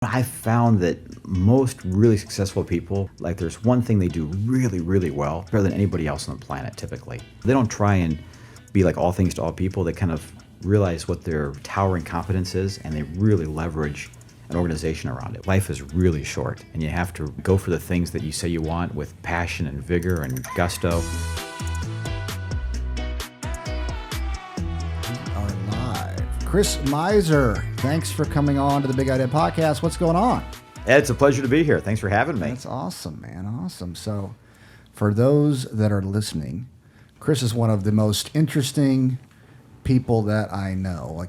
I've found that most really successful people, like there's one thing they do really, really well, better than anybody else on the planet typically. They don't try and be like all things to all people. They kind of realize what their towering competence is, and they really leverage an organization around it. Life is really short, and you have to go for the things that you say you want with passion and vigor and gusto. Chris Mizer, thanks for coming on to the Big Idea Podcast. What's going on? Ed, it's a pleasure to be here. Thanks for having me. That's awesome, man. Awesome. So, for those that are listening, Chris is one of the most interesting people that I know,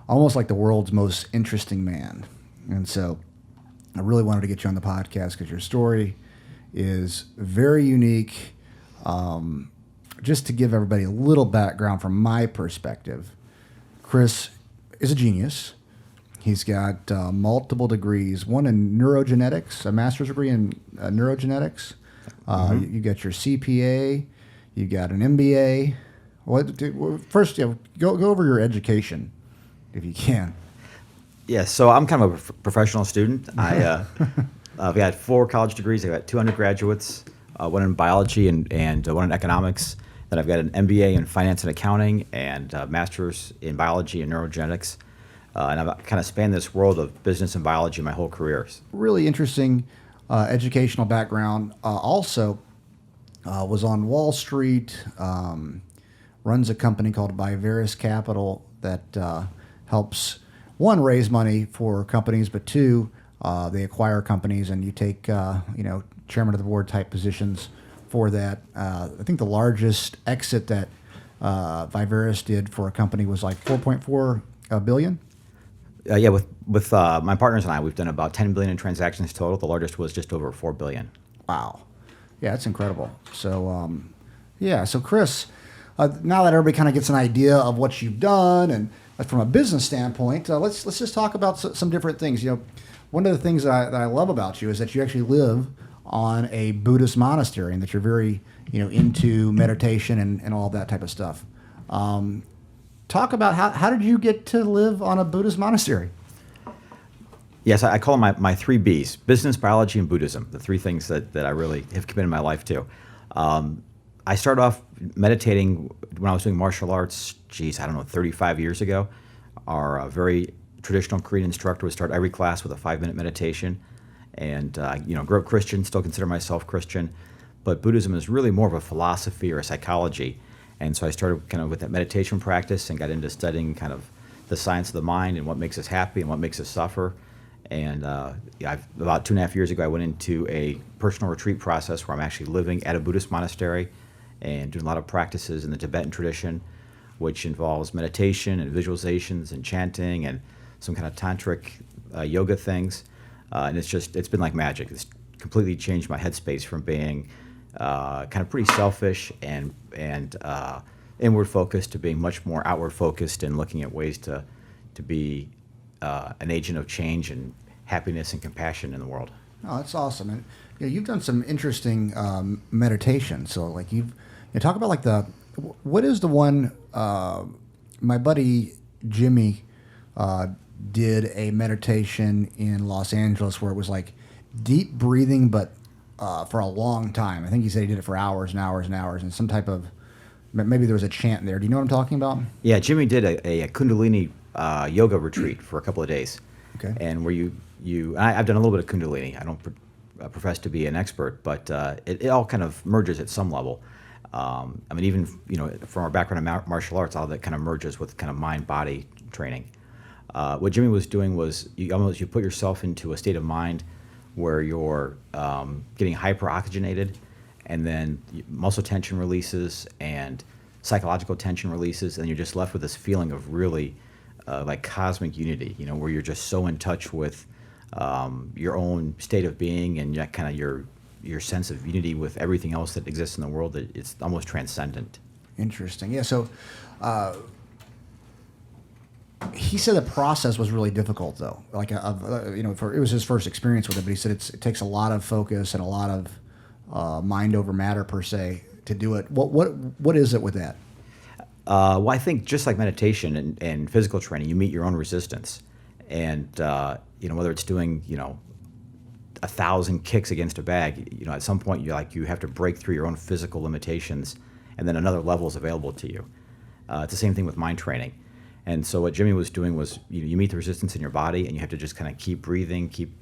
almost like the world's most interesting man. And so, I really wanted to get you on the podcast because your story is very unique. Just to give everybody a little background from my perspective, Chris is a genius. He's got multiple degrees, one in neurogenetics, a master's degree in neurogenetics. You got your CPA, you got an MBA. First, go over your education, if you can. Yeah, so I'm kind of a professional student. I've got 4 college degrees. I've got 2 undergraduates, one in biology and one in economics. Then I've got an MBA in finance and accounting and a master's in biology and neurogenetics. And I've kind of spanned this world of business and biology my whole career. Really interesting educational background. Also was on Wall Street, runs a company called Vivaris Capital that helps, one, raise money for companies, but 2, they acquire companies and you take, chairman of the board type positions for that. I think the largest exit that Vivaris did for a company was like $4.4 billion. With my partners and I, we've done about $10 billion in transactions total. The largest was just over $4 billion. Wow. Yeah, that's incredible. So, so Chris, now that everybody kind of gets an idea of what you've done and from a business standpoint, let's just talk about some different things. One of the things that I love about you is that you actually live on a Buddhist monastery and that you're very, into meditation and all that type of stuff. Talk about how did you get to live on a Buddhist monastery? Yes, I call them my 3 Bs: business, biology, and Buddhism, the 3 things that I really have committed my life to. I started off meditating when I was doing martial arts, 35 years ago. Our very traditional Korean instructor would start every class with a 5-minute meditation. And, grew up Christian, still consider myself Christian. But Buddhism is really more of a philosophy or a psychology. And so I started kind of with that meditation practice and got into studying kind of the science of the mind and what makes us happy and what makes us suffer. And about 2.5 years ago, I went into a personal retreat process where I'm actually living at a Buddhist monastery and doing a lot of practices in the Tibetan tradition, which involves meditation and visualizations and chanting and some kind of tantric yoga things. And it's been like magic. It's completely changed my headspace from being kind of pretty selfish and inward focused to being much more outward focused and looking at ways to be an agent of change and happiness and compassion in the world. Oh, that's awesome. And you've done some interesting meditation. So you talk about what is the one my buddy Jimmy did a meditation in Los Angeles where it was like deep breathing, but for a long time. I think he said he did it for hours and hours and hours, and some type of, maybe there was a chant there. Do you know what I'm talking about? Yeah, Jimmy did a Kundalini yoga retreat for a couple of days. Okay. And where I've done a little bit of Kundalini. I don't profess to be an expert, but it all kind of merges at some level. Even from our background in martial arts, all that kind of merges with kind of mind-body training. What Jimmy was doing was you put yourself into a state of mind where you're getting hyper-oxygenated, and then muscle tension releases and psychological tension releases, and you're just left with this feeling of really like cosmic unity, where you're just so in touch with your own state of being and kind of your sense of unity with everything else that exists in the world, that it's almost transcendent. Interesting. Yeah, so he said the process was really difficult, though. It was his first experience with it, but he said it takes a lot of focus and a lot of mind over matter per se to do it. What is it with that? Well, I think just like meditation and physical training, you meet your own resistance. And whether it's doing 1,000 kicks against a bag, at some point you have to break through your own physical limitations, and then another level is available to you. It's the same thing with mind training. And so what Jimmy was doing was you meet the resistance in your body, and you have to just kind of keep breathing, keep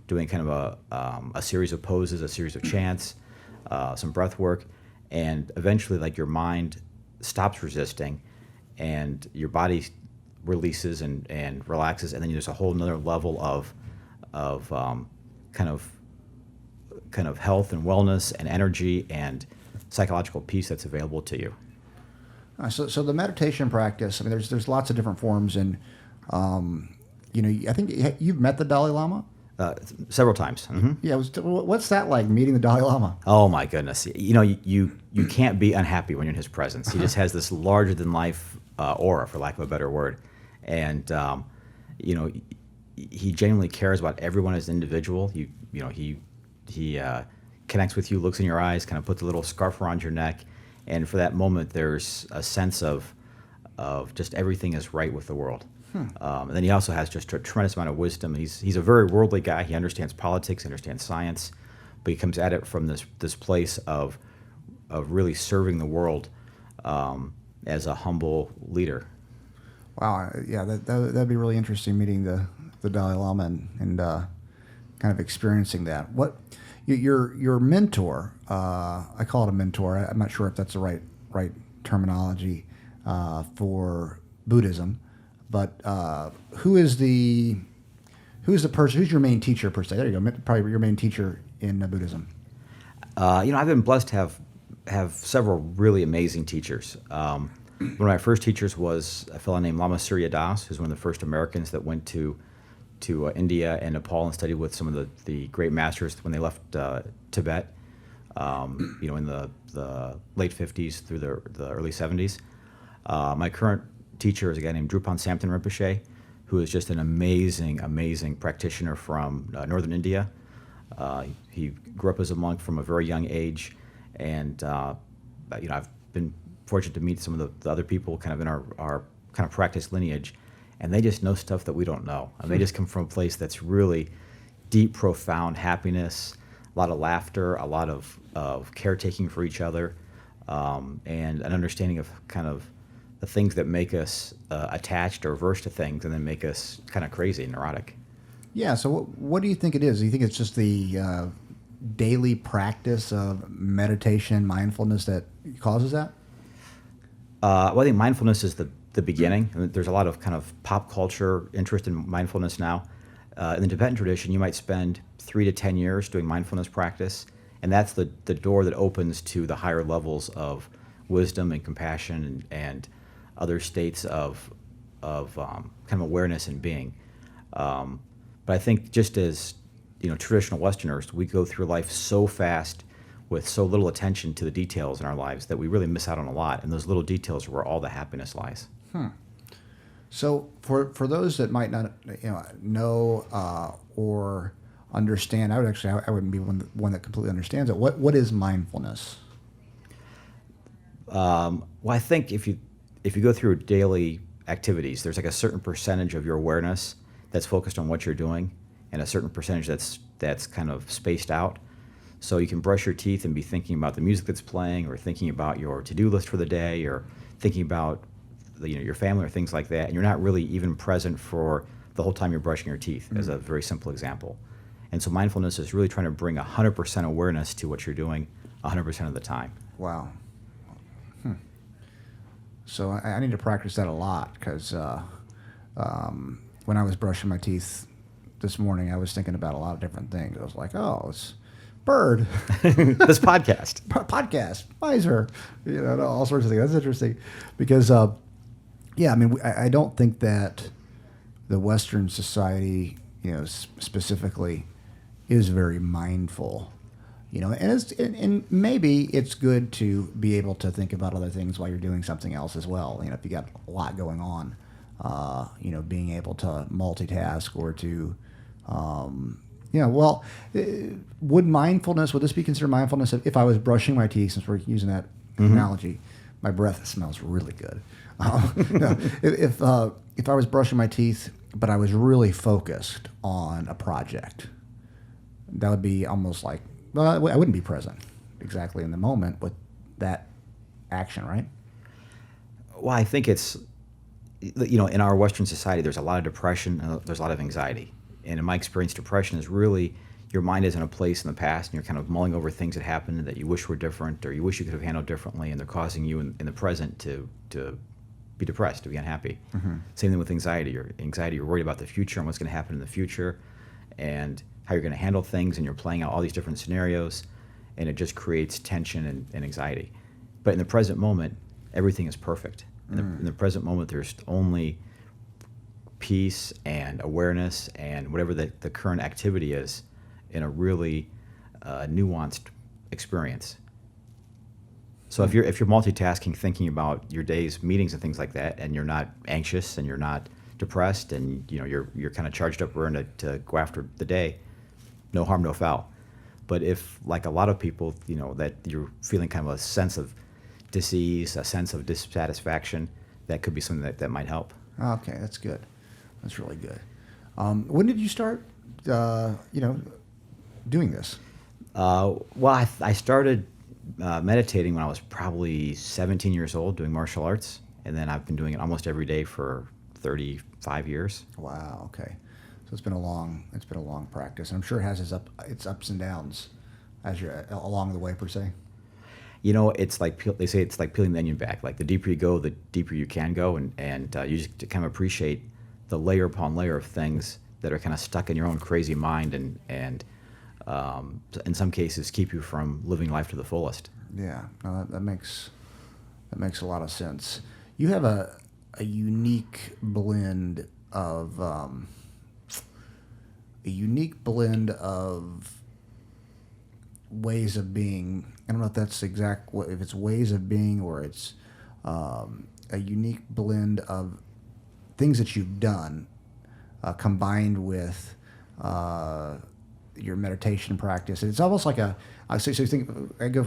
doing kind of a series of poses, a series of chants, some breath work, and eventually like your mind stops resisting, and your body releases and relaxes, and then there's a whole nother level of kind of health and wellness and energy and psychological peace that's available to you. So the meditation practice, I mean, there's lots of different forms, and I think you've met the Dalai Lama. Several times. Mm-hmm. Yeah, what's that like, meeting the Dalai Lama? Oh my goodness! You can't be unhappy when you're in his presence. He just has this larger than life aura, for lack of a better word, and he genuinely cares about everyone as an individual. He connects with you, looks in your eyes, kind of puts a little scarf around your neck, and for that moment, there's a sense of just everything is right with the world. And then he also has just a tremendous amount of wisdom. He's a very worldly guy. He understands politics, understands science, but he comes at it from this place of really serving the world as a humble leader. Wow, yeah, that'd be really interesting, meeting the Dalai Lama and kind of experiencing that. What your mentor? I call it a mentor. I'm not sure if that's the right terminology for Buddhism. But who's the person? Who's your main teacher per se? There you go. Probably your main teacher in Buddhism. I've been blessed to have several really amazing teachers. One of my first teachers was a fellow named Lama Surya Das, who's one of the first Americans that went to India and Nepal and studied with some of the great masters when they left Tibet. In the late 50s through the early 70s. My current teacher is a guy named Drupal Samten Rinpoche, who is just an amazing, amazing practitioner from northern India. He grew up as a monk from a very young age, and I've been fortunate to meet some of the other people kind of in our kind of practice lineage, and they just know stuff that we don't know. And they just come from a place that's really deep, profound happiness, a lot of laughter, a lot of caretaking for each other, and an understanding of kind of the things that make us attached or averse to things, and then make us kind of crazy and neurotic. Yeah. So what do you think it is? Do you think it's just the daily practice of meditation, mindfulness that causes that? Well, I think mindfulness is the beginning. I mean, there's a lot of kind of pop culture interest in mindfulness now. In the Tibetan tradition, you might spend 3 to 10 years doing mindfulness practice, and that's the door that opens to the higher levels of wisdom and compassion and other states of kind of awareness and being. But I think just as traditional Westerners, we go through life so fast with so little attention to the details in our lives that we really miss out on a lot. And those little details are where all the happiness lies. So for those that might not know or understand, I wouldn't be one that completely understands it. What is mindfulness? Well, I think if you go through daily activities, there's like a certain percentage of your awareness that's focused on what you're doing, and a certain percentage that's kind of spaced out. So you can brush your teeth and be thinking about the music that's playing, or thinking about your to-do list for the day, or thinking about your family or things like that, and you're not really even present for the whole time you're brushing your teeth, as a very simple example. And so mindfulness is really trying to bring 100% awareness to what you're doing 100% of the time. Wow. So I need to practice that a lot, because when I was brushing my teeth this morning, I was thinking about a lot of different things. I was like, oh, it's bird. This podcast. Podcast. Mizer. All sorts of things. That's interesting. Because, I don't think that the Western society, specifically, is very mindful. And maybe it's good to be able to think about other things while you're doing something else as well. If you got a lot going on, being able to multitask or to, would this be considered mindfulness if I was brushing my teeth, since we're using that analogy? My breath smells really good. If I was brushing my teeth but I was really focused on a project. That would be almost like, well, I wouldn't be present exactly in the moment with that action, right? Well, I think it's, in our Western society, there's a lot of depression, there's a lot of anxiety. And in my experience, depression is really your mind is in a place in the past and you're kind of mulling over things that happened that you wish were different or you wish you could have handled differently, and they're causing you in the present to be depressed, to be unhappy. Same thing with anxiety. You're worried about the future and what's going to happen in the future and how you're going to handle things, and you're playing out all these different scenarios, and it just creates tension and anxiety. But in the present moment, everything is perfect. In the present moment, there's only peace and awareness and whatever the current activity is in a really nuanced experience. So if you're multitasking, thinking about your day's meetings and things like that, and you're not anxious and you're not depressed, and you're kind of charged up, ready to go after the day, no harm, no foul. But if, like a lot of people, that you're feeling kind of a sense of disease, a sense of dissatisfaction, that could be something that might help. Okay, that's good. That's really good. When did you start, doing this? Well, I started meditating when I was probably 17 years old, doing martial arts, and then I've been doing it almost every day for 35 years. Wow. Okay, so it's been a long practice. I'm sure it has its ups and downs as you're along the way, per se. It's like they say it's like peeling the onion back. Like the deeper you go, the deeper you can go, and you just kind of appreciate the layer upon layer of things that are kind of stuck in your own crazy mind, and in some cases keep you from living life to the fullest. Yeah, no, that makes a lot of sense. You have a unique blend of ways of being. I don't know if that's if it's ways of being or it's a unique blend of things that you've done combined with your meditation practice. It's almost like so you think,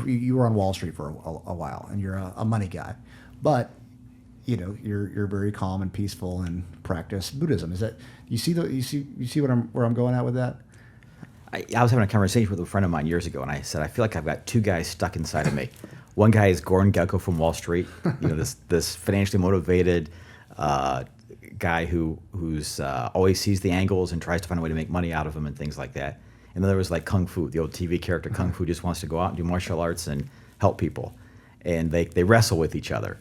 you were on Wall Street for a while, and you're a money guy, but you're very calm and peaceful and practice Buddhism. Is that you see where I'm going at with that? I was having a conversation with a friend of mine years ago, and I said, I feel like I've got two guys stuck inside of me. One guy is Gordon Gekko from Wall Street, this financially motivated guy who's always sees the angles and tries to find a way to make money out of them and things like that. And then there was like Kung Fu, the old TV character Kung Fu, just wants to go out and do martial arts and help people. And they wrestle with each other.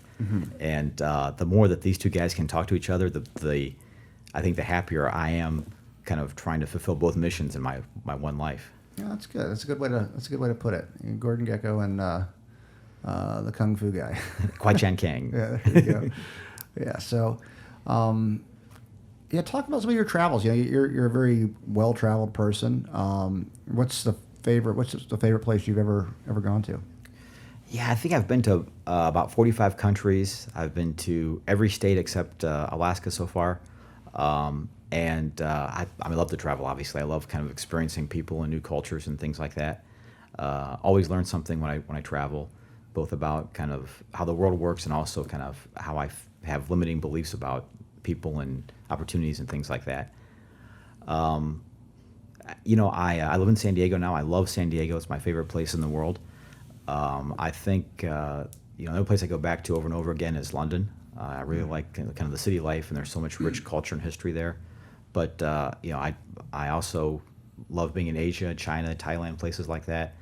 And the more that these two guys can talk to each other, I think the happier I am, kind of trying to fulfill both missions in my one life. Yeah, that's good. That's a good way to put it. Gordon Gekko and the Kung Fu guy. Kwai Chan Kang. Yeah, there you go. Yeah. So, talk about some of your travels. You're a very well-traveled person. What's the favorite place you've ever gone to? Yeah, I think I've been to about 45 countries. I've been to every state except Alaska so far. I love to travel, obviously. I love kind of experiencing people and new cultures and things like that. Always learn something when I travel, both about kind of how the world works and also kind of how I have limiting beliefs about people and opportunities and things like that. I live in San Diego now. I love San Diego. It's my favorite place in the world. I think, another place I go back to over and over again is London. I really like kind of the city life, and there's so much rich culture and history there. But I also love being in Asia, China, Thailand, places like that.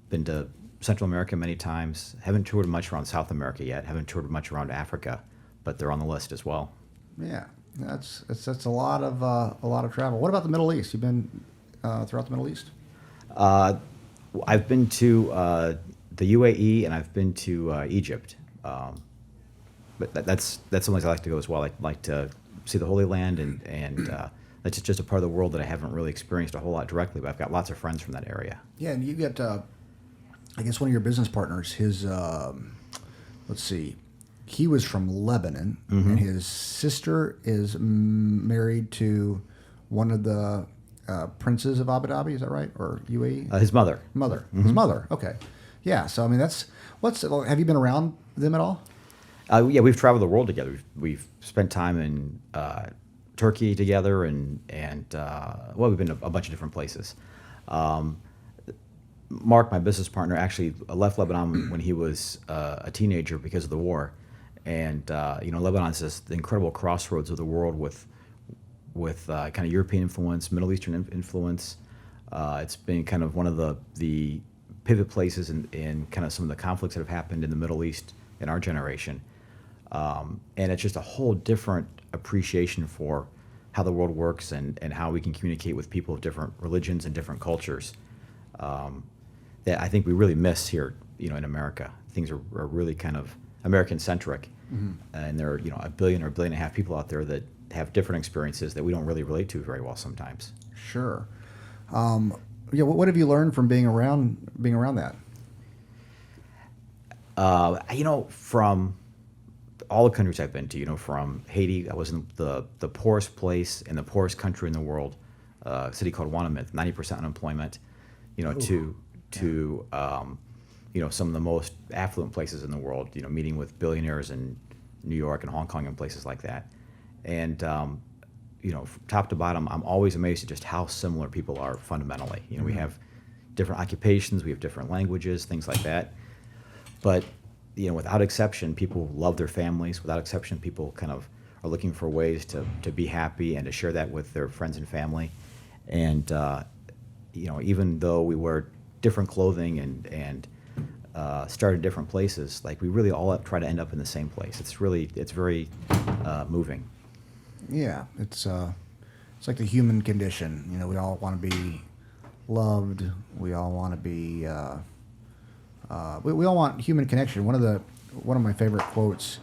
Been to Central America many times. Haven't toured much around South America yet. Haven't toured much around Africa, but they're on the list as well. Yeah, that's a lot of travel. What about the Middle East? You've been throughout the Middle East? I've been to the UAE and I've been to Egypt. But that's some place I like to go as well. I like to see the Holy Land, and that's just a part of the world that I haven't really experienced a whole lot directly, but I've got lots of friends from that area. Yeah, and you got, I guess one of your business partners, his, let's see, he was from Lebanon, and his sister is married to one of the princes of Abu Dhabi, is that right? Or UAE? His mother. His mother, okay. Yeah, so I mean, have you been around them at all? Yeah, we've traveled the world together. We've spent time in Turkey together, and well, we've been to a bunch of different places. Um, Mark, my business partner, actually left Lebanon when he was a teenager because of the war, and Lebanon is this incredible crossroads of the world with kind of European influence, Middle Eastern influence. It's been kind of one of the pivot places in kind of some of the conflicts that have happened in the Middle East in our generation. And it's just a whole different appreciation for how the world works and how we can communicate with people of different religions and different cultures. That I think we really miss here, in America. Things are really kind of American-centric. Mm-hmm. And there are, a billion or a billion and a half people out there that have different experiences that we don't really relate to very well sometimes. Sure. What have you learned from being around that? From all the countries I've been to, from Haiti, I was in the poorest place in the poorest country in the world, a city called Wanamith, 90% unemployment, to some of the most affluent places in the world, meeting with billionaires in New York and Hong Kong and places like that. And, from top to bottom, I'm always amazed at just how similar people are fundamentally. We have different occupations, we have different languages, things like that. But, without exception, people love their families. Without exception, people kind of are looking for ways to be happy and to share that with their friends and family. And, even though we wear different clothing and start in different places, like we really all try to end up in the same place. It's very moving. Yeah, it's like the human condition. We all want to be loved. We all want to be. We all want human connection. One of my favorite quotes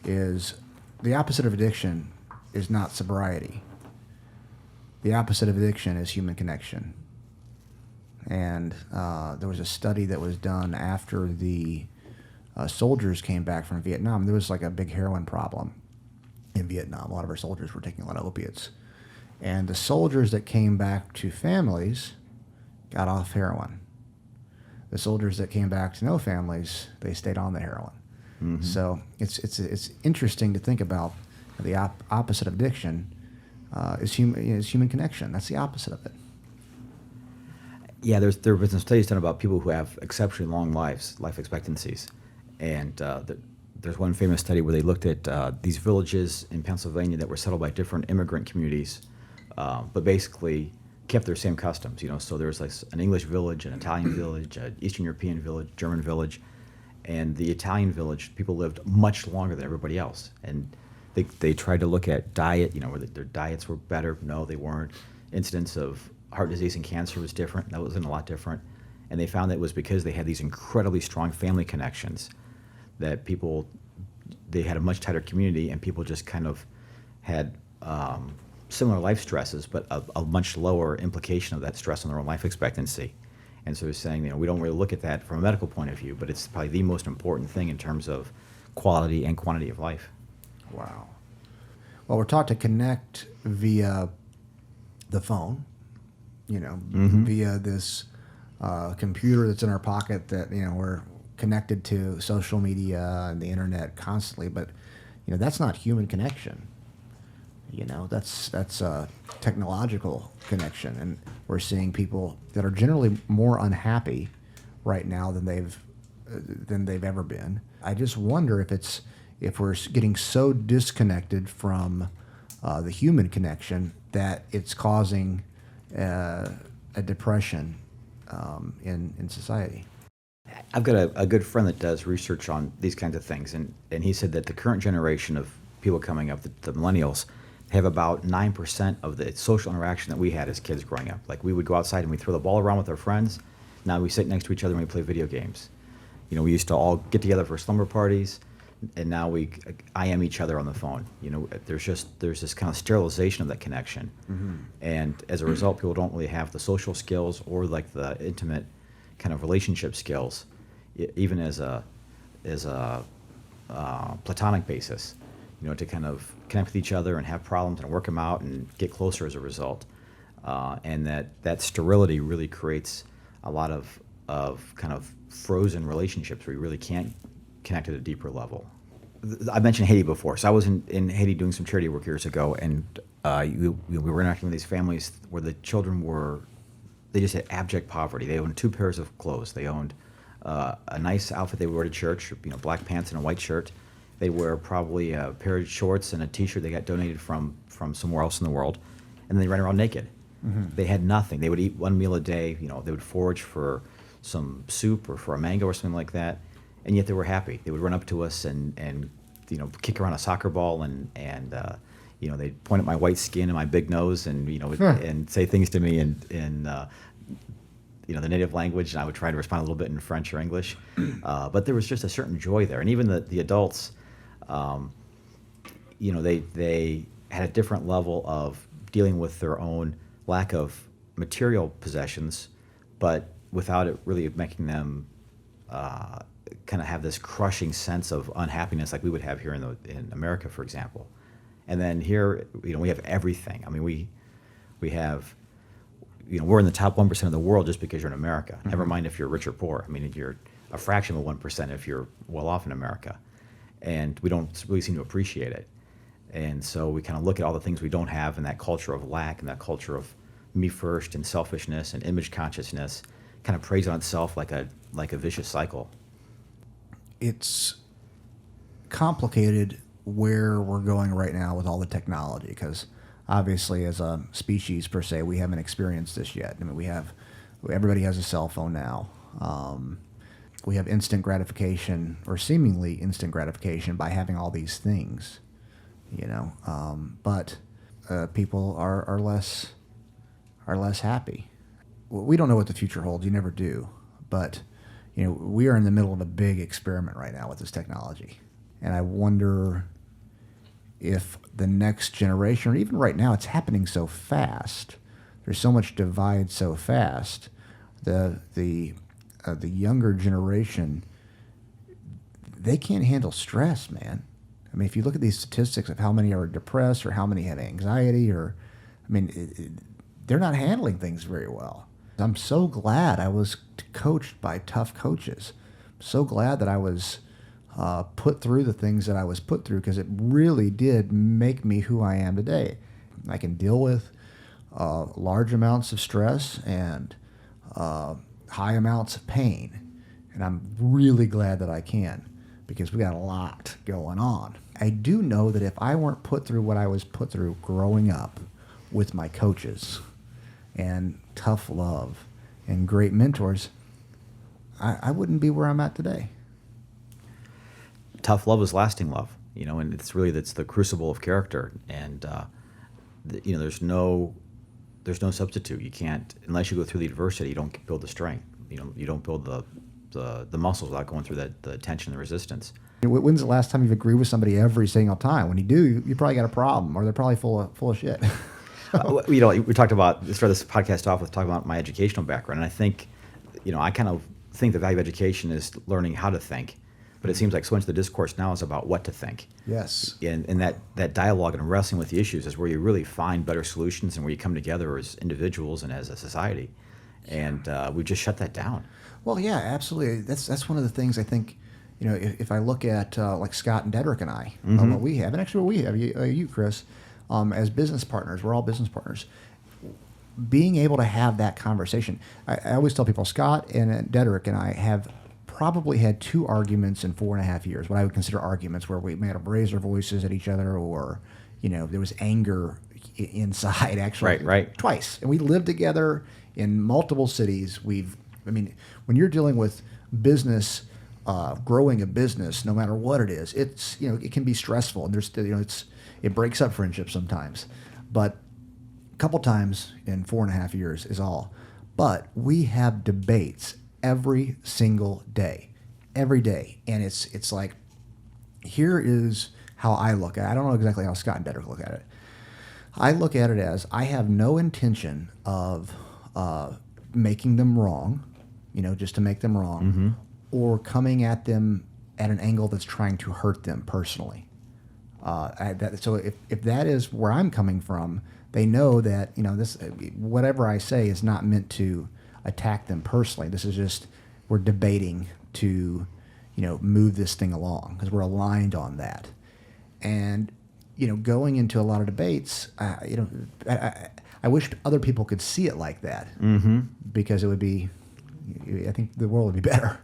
is, "The opposite of addiction is not sobriety. The opposite of addiction is human connection." And there was a study that was done after the soldiers came back from Vietnam. There was like a big heroin problem in Vietnam. A lot of our soldiers were taking a lot of opiates. And the soldiers that came back to families got off heroin. The soldiers that came back to no families, they stayed on the heroin. Mm-hmm. So it's interesting to think about the opposite of addiction is human connection. That's the opposite of it. Yeah, there have been some studies done about people who have exceptionally long life expectancies, and there's one famous study where they looked at these villages in Pennsylvania that were settled by different immigrant communities, but basically kept their same customs. So there's like an English village, an Italian village, an Eastern European village, German village, and the Italian village, people lived much longer than everybody else. And they tried to look at diet, whether their diets were better. No, they weren't. Incidence of heart disease and cancer was different. That wasn't a lot different. And they found that it was because they had these incredibly strong family connections that they had a much tighter community, and people just kind of had similar life stresses, but a much lower implication of that stress on their own life expectancy. And so they're saying, we don't really look at that from a medical point of view, but it's probably the most important thing in terms of quality and quantity of life. Wow. Well, we're taught to connect via the phone, mm-hmm. via this computer that's in our pocket that, we're connected to social media and the internet constantly, but, that's not human connection. That's a technological connection, and we're seeing people that are generally more unhappy right now than they've ever been. I just wonder if we're getting so disconnected from the human connection that it's causing a depression in society. I've got a good friend that does research on these kinds of things, and he said that the current generation of people coming up, the millennials, have about 9% of the social interaction that we had as kids growing up. Like, we would go outside and we'd throw the ball around with our friends. Now we sit next to each other and we play video games. We used to all get together for slumber parties, and now we IM each other on the phone. There's this kind of sterilization of that connection. Mm-hmm. And as a result, people don't really have the social skills or like the intimate kind of relationship skills, even as a platonic basis, to kind of connect with each other and have problems and work them out and get closer as a result. And that sterility really creates a lot of kind of frozen relationships where you really can't connect at a deeper level. I mentioned Haiti before. So I was in Haiti doing some charity work years ago, and we were interacting with these families where the children they just had abject poverty. They owned 2 pairs of clothes. They owned a nice outfit they would wear to church, black pants and a white shirt. They wear probably a pair of shorts and a T-shirt they got donated from somewhere else in the world, and then they ran around naked. Mm-hmm. They had nothing. They would eat 1 meal a day. They would forage for some soup or for a mango or something like that, and yet they were happy. They would run up to us and kick around a soccer ball and they'd point at my white skin and my big nose and and say things to me in the native language, and I would try to respond a little bit in French or English. But there was just a certain joy there, and even the adults, they had a different level of dealing with their own lack of material possessions, but without it really making them kind of have this crushing sense of unhappiness like we would have here in America, for example. And then here, we have everything. I mean, we have, we're in the top 1% of the world just because you're in America. Mm-hmm. Never mind if you're rich or poor. I mean, you're a fraction of 1% if you're well off in America. And we don't really seem to appreciate it. And so we kind of look at all the things we don't have and that culture of lack and that culture of me first and selfishness and image consciousness kind of preys on itself like a vicious cycle. It's complicated where we're going right now with all the technology, because obviously as a species per se, we haven't experienced this yet. I mean, everybody has a cell phone now. We have instant gratification, or seemingly instant gratification, by having all these things, but people are less happy. We don't know what the future holds. You never do, but we are in the middle of a big experiment right now with this technology, and I wonder if the next generation, or even right now, it's happening so fast. There's so much divide so fast. The younger generation, they can't handle stress, man. I mean, if you look at these statistics of how many are depressed or how many have anxiety, they're not handling things very well. I'm so glad I was coached by tough coaches. So glad that I was put through the things that I was put through, because it really did make me who I am today. I can deal with large amounts of stress and high amounts of pain, and I'm really glad that I can, because we got a lot going on. I do know that if I weren't put through what I was put through growing up with my coaches and tough love and great mentors, I wouldn't be where I'm at today. Tough love is lasting love, and that's the crucible of character, and there's no substitute. You can't, unless you go through the adversity, you don't build the strength. You don't build the muscles without going through the tension and the resistance. When's the last time you've agreed with somebody every single time? When you do, you probably got a problem, or they're probably full of shit. We talked about, started this podcast off with talking about my educational background, and I think, I kind of think the value of education is learning how to think, but it seems like so much of the discourse now is about what to think. Yes. And that dialogue and wrestling with the issues is where you really find better solutions and where you come together as individuals and as a society. And we just shut that down. Well, yeah, absolutely. That's one of the things I think, if I look at like Scott and Dedrick and I, Mm-hmm. what we have, and actually what we have, you Chris, as business partners, we're all business partners. Being able to have that conversation. I always tell people, Scott and Dedrick and I have probably had 2 arguments in 4.5 years, what I would consider arguments, where we may have raised our voices at each other, or there was anger inside, actually. Right. Twice. And we lived together in multiple cities. When you're dealing with business, growing a business, no matter what it is, it's, it can be stressful, and it breaks up friendships sometimes. But a couple times in 4.5 years is all. But we have debates every single day, and it's like, here is how I look at it. I don't know exactly how Scott and Dedrick look at it. I look at it as, I have no intention of making them wrong, just to make them wrong, mm-hmm. or coming at them at an angle that's trying to hurt them personally. So if that is where I'm coming from, they know that this, whatever I say is not meant to attack them personally. This is just, we're debating to move this thing along, because we're aligned on that. And going into a lot of debates, I wish other people could see it like that, because it would be, I think the world would be better.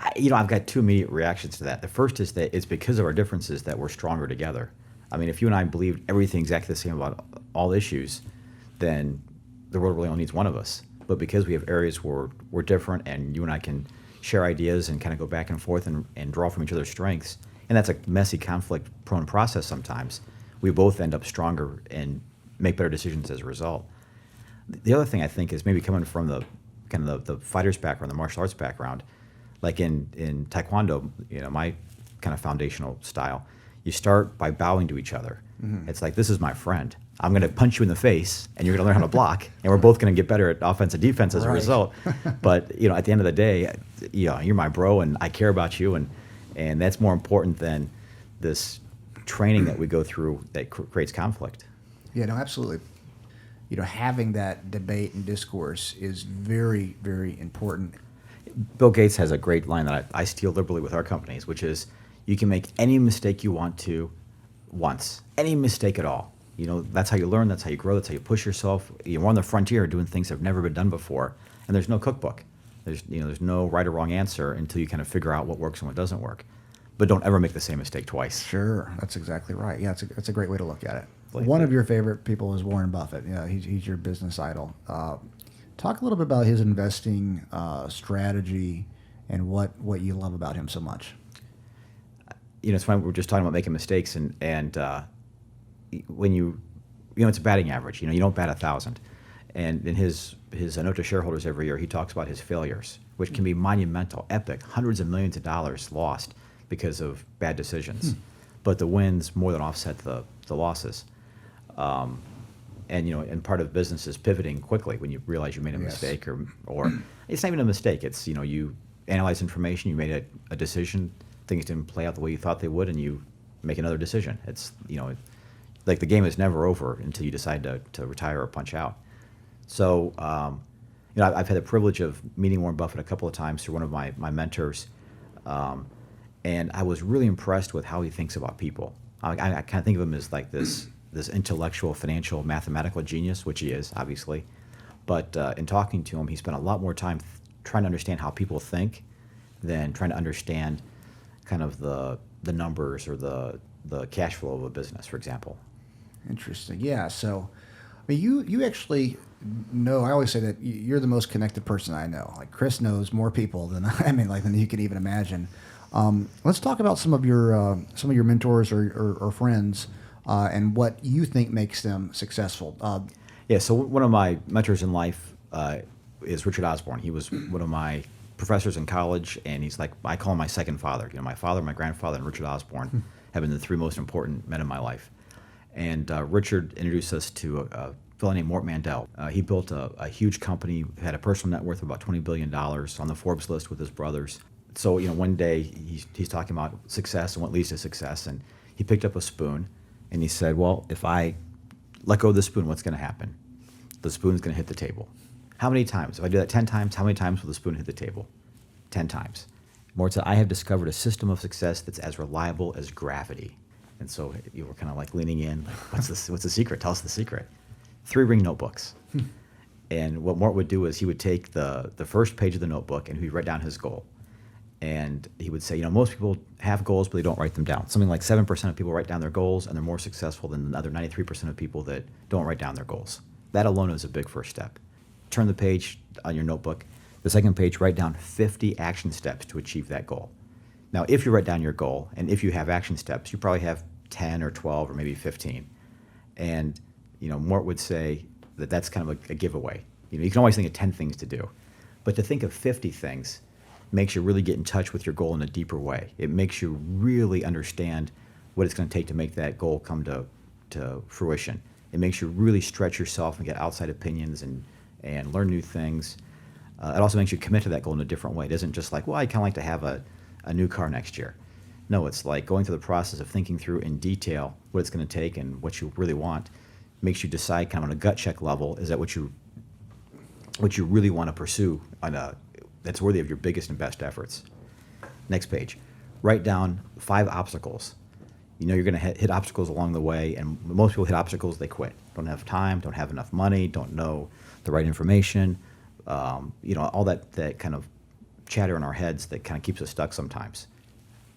I've got two immediate reactions to that. The first is that it's because of our differences that we're stronger together. I mean, if you and I believed everything exactly the same about all issues, then the world really only needs one of us. But because we have areas where we're different, and you and I can share ideas and kind of go back and forth and draw from each other's strengths, and that's a messy, conflict-prone process sometimes, we both end up stronger and make better decisions as a result. The other thing I think is maybe coming from the kind of the fighter's background, the martial arts background, like in Taekwondo, my kind of foundational style, you start by bowing to each other. It's like, this is my friend. I'm going to punch you in the face, and you're going to learn how to block, and we're both going to get better at offense and defense as a result. But at the end of the day, you're my bro, and I care about you, and that's more important than this training that we go through that creates conflict. Yeah, no, absolutely. Having that debate and discourse is very, very important. Bill Gates has a great line that I steal liberally with our companies, which is, you can make any mistake you want to once, any mistake at all. That's how you learn, that's how you grow, that's how you push yourself. We're on the frontier doing things that have never been done before, and there's no cookbook. There's no right or wrong answer until you kind of figure out what works and what doesn't work. But don't ever make the same mistake twice. Sure, that's exactly right. Yeah, that's a great way to look at it. One of your favorite people is Warren Buffett. Yeah, he's your business idol. Talk a little bit about his investing strategy and what you love about him so much. It's funny, we're just talking about making mistakes, and when it's a batting average. You don't bat 1,000. And in his note to shareholders every year, he talks about his failures, which can be monumental, epic, hundreds of millions of dollars lost because of bad decisions. But the wins more than offset the losses. And part of business is pivoting quickly when you realize you made a mistake, or it's not even a mistake. It's, you analyze information, you made a decision, things didn't play out the way you thought they would, and you make another decision. It's, like the game is never over until you decide to retire or punch out. So, I've had the privilege of meeting Warren Buffett a couple of times through one of my mentors, and I was really impressed with how he thinks about people. I kind of think of him as like this intellectual, financial, mathematical genius, which he is, obviously. But in talking to him, he spent a lot more time trying to understand how people think than trying to understand kind of the numbers or the cash flow of a business, for example. Interesting. Yeah. So, I mean, you actually know. I always say that you're the most connected person I know. Like, Chris knows more people than than you can even imagine. Let's talk about some of your mentors or friends and what you think makes them successful. So one of my mentors in life is Richard Osborne. He was one of my professors in college, and he's like, I call him my second father. My father, my grandfather, and Richard Osborne have been the three most important men in my life. And Richard introduced us to a fellow named Mort Mandel. He built a huge company, had a personal net worth of about $20 billion on the Forbes list with his brothers. So, one day he's talking about success and what leads to success, and he picked up a spoon, and he said, well, if I let go of the spoon, what's going to happen? The spoon's going to hit the table. How many times? If I do that 10 times, how many times will the spoon hit the table? 10 times. Mort said, I have discovered a system of success that's as reliable as gravity. And so you were kind of like leaning in, like, what's the secret? Tell us the secret. 3-ring notebooks. And what Mort would do is he would take the first page of the notebook and he'd write down his goal. And he would say, most people have goals, but they don't write them down. Something like 7% of people write down their goals, and they're more successful than the other 93% of people that don't write down their goals. That alone is a big first step. Turn the page on your notebook. The second page, write down 50 action steps to achieve that goal. Now, if you write down your goal, and if you have action steps, you probably have 10 or 12 or maybe 15. And, Mort would say that that's kind of a giveaway. You can always think of 10 things to do. But to think of 50 things makes you really get in touch with your goal in a deeper way. It makes you really understand what it's going to take to make that goal come to fruition. It makes you really stretch yourself and get outside opinions and learn new things. It also makes you commit to that goal in a different way. It isn't just like, well, I kind of like to have a new car next year. No, it's like going through the process of thinking through in detail what it's going to take and what you really want. Makes you decide kind of on a gut check level, is that what you really want to pursue that's worthy of your biggest and best efforts. Next page. Write down 5 obstacles You know you're going to hit obstacles along the way, and most people hit obstacles, they quit. Don't have time, don't have enough money, don't know the right information. You know, all that kind of chatter in our heads that kind of keeps us stuck sometimes.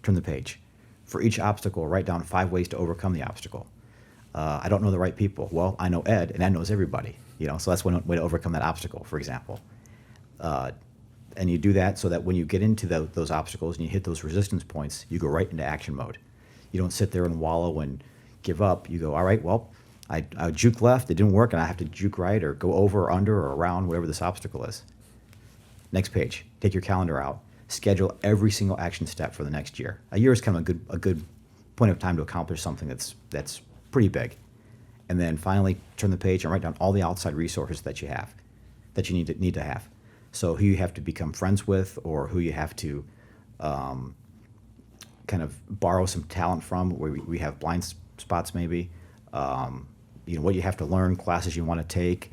Turn the page. For each obstacle, write down 5 ways to overcome the obstacle. I don't know the right people. Well, I know Ed, and Ed knows everybody. You know, so that's one way to overcome that obstacle, for example. And you do that so that when you get into those obstacles and you hit those resistance points, you go right into action mode. You don't sit there and wallow and give up. You go, all right, well, I juke left, it didn't work, and I have to juke right or go over or under or around whatever this obstacle is. Next page, take your calendar out. Schedule every single action step for the next year. A year is kind of a good point of time to accomplish something that's pretty big. And then finally, turn the page and write down all the outside resources that you have, that you need to have. So who you have to become friends with, or who you have to kind of borrow some talent from, where we have blind spots maybe. You know, what you have to learn, classes you want to take,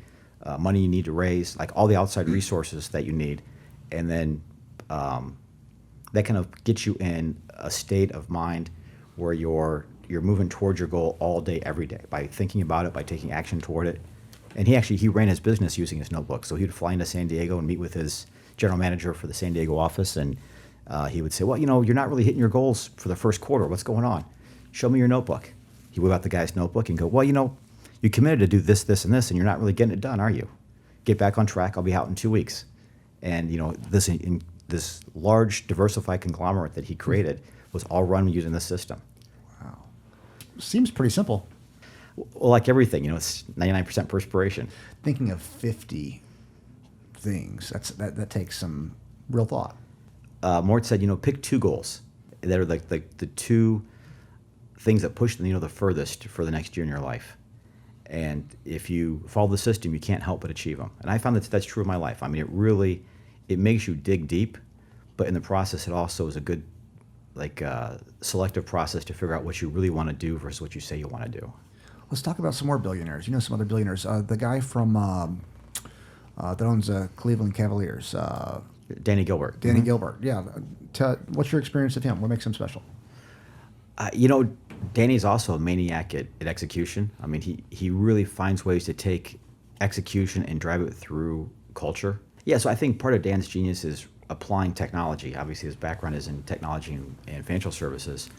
money you need to raise, like all the outside resources that you need. And then that kind of gets you in a state of mind where you're moving towards your goal all day, every day, by thinking about it, by taking action toward it. And he ran his business using his notebook. So he would fly into San Diego and meet with his general manager for the San Diego office, and he would say, well, you know, you're not really hitting your goals for the first quarter. What's going on? Show me your notebook. He whip out the guy's notebook and go, well, you know, you committed to do this, this, and this, and you're not really getting it done, are you? Get back on track. I'll be out in 2 weeks. And, you know, this large diversified conglomerate that he created was all run using this system. Wow. Seems pretty simple. Well, like everything, you know, it's 99% perspiration. Thinking of 50 things, that takes some real thought. Mort said, you know, pick 2 goals that are like the 2 things that push the needle the furthest for the next year in your life. And if you follow the system, you can't help but achieve them. And I found that's true of my life. I mean, it makes you dig deep, but in the process, it also is a good, selective process to figure out what you really want to do versus what you say you want to do. Let's talk about some more billionaires. You know, some other billionaires. The guy from that owns Cleveland Cavaliers. Danny Gilbert. Danny Gilbert. Yeah. What's your experience of him? What makes him special? You know, Danny's also a maniac at execution. I mean, he really finds ways to take execution and drive it through culture. Yeah, so I think part of Dan's genius is applying technology. Obviously, his background is in technology and financial services,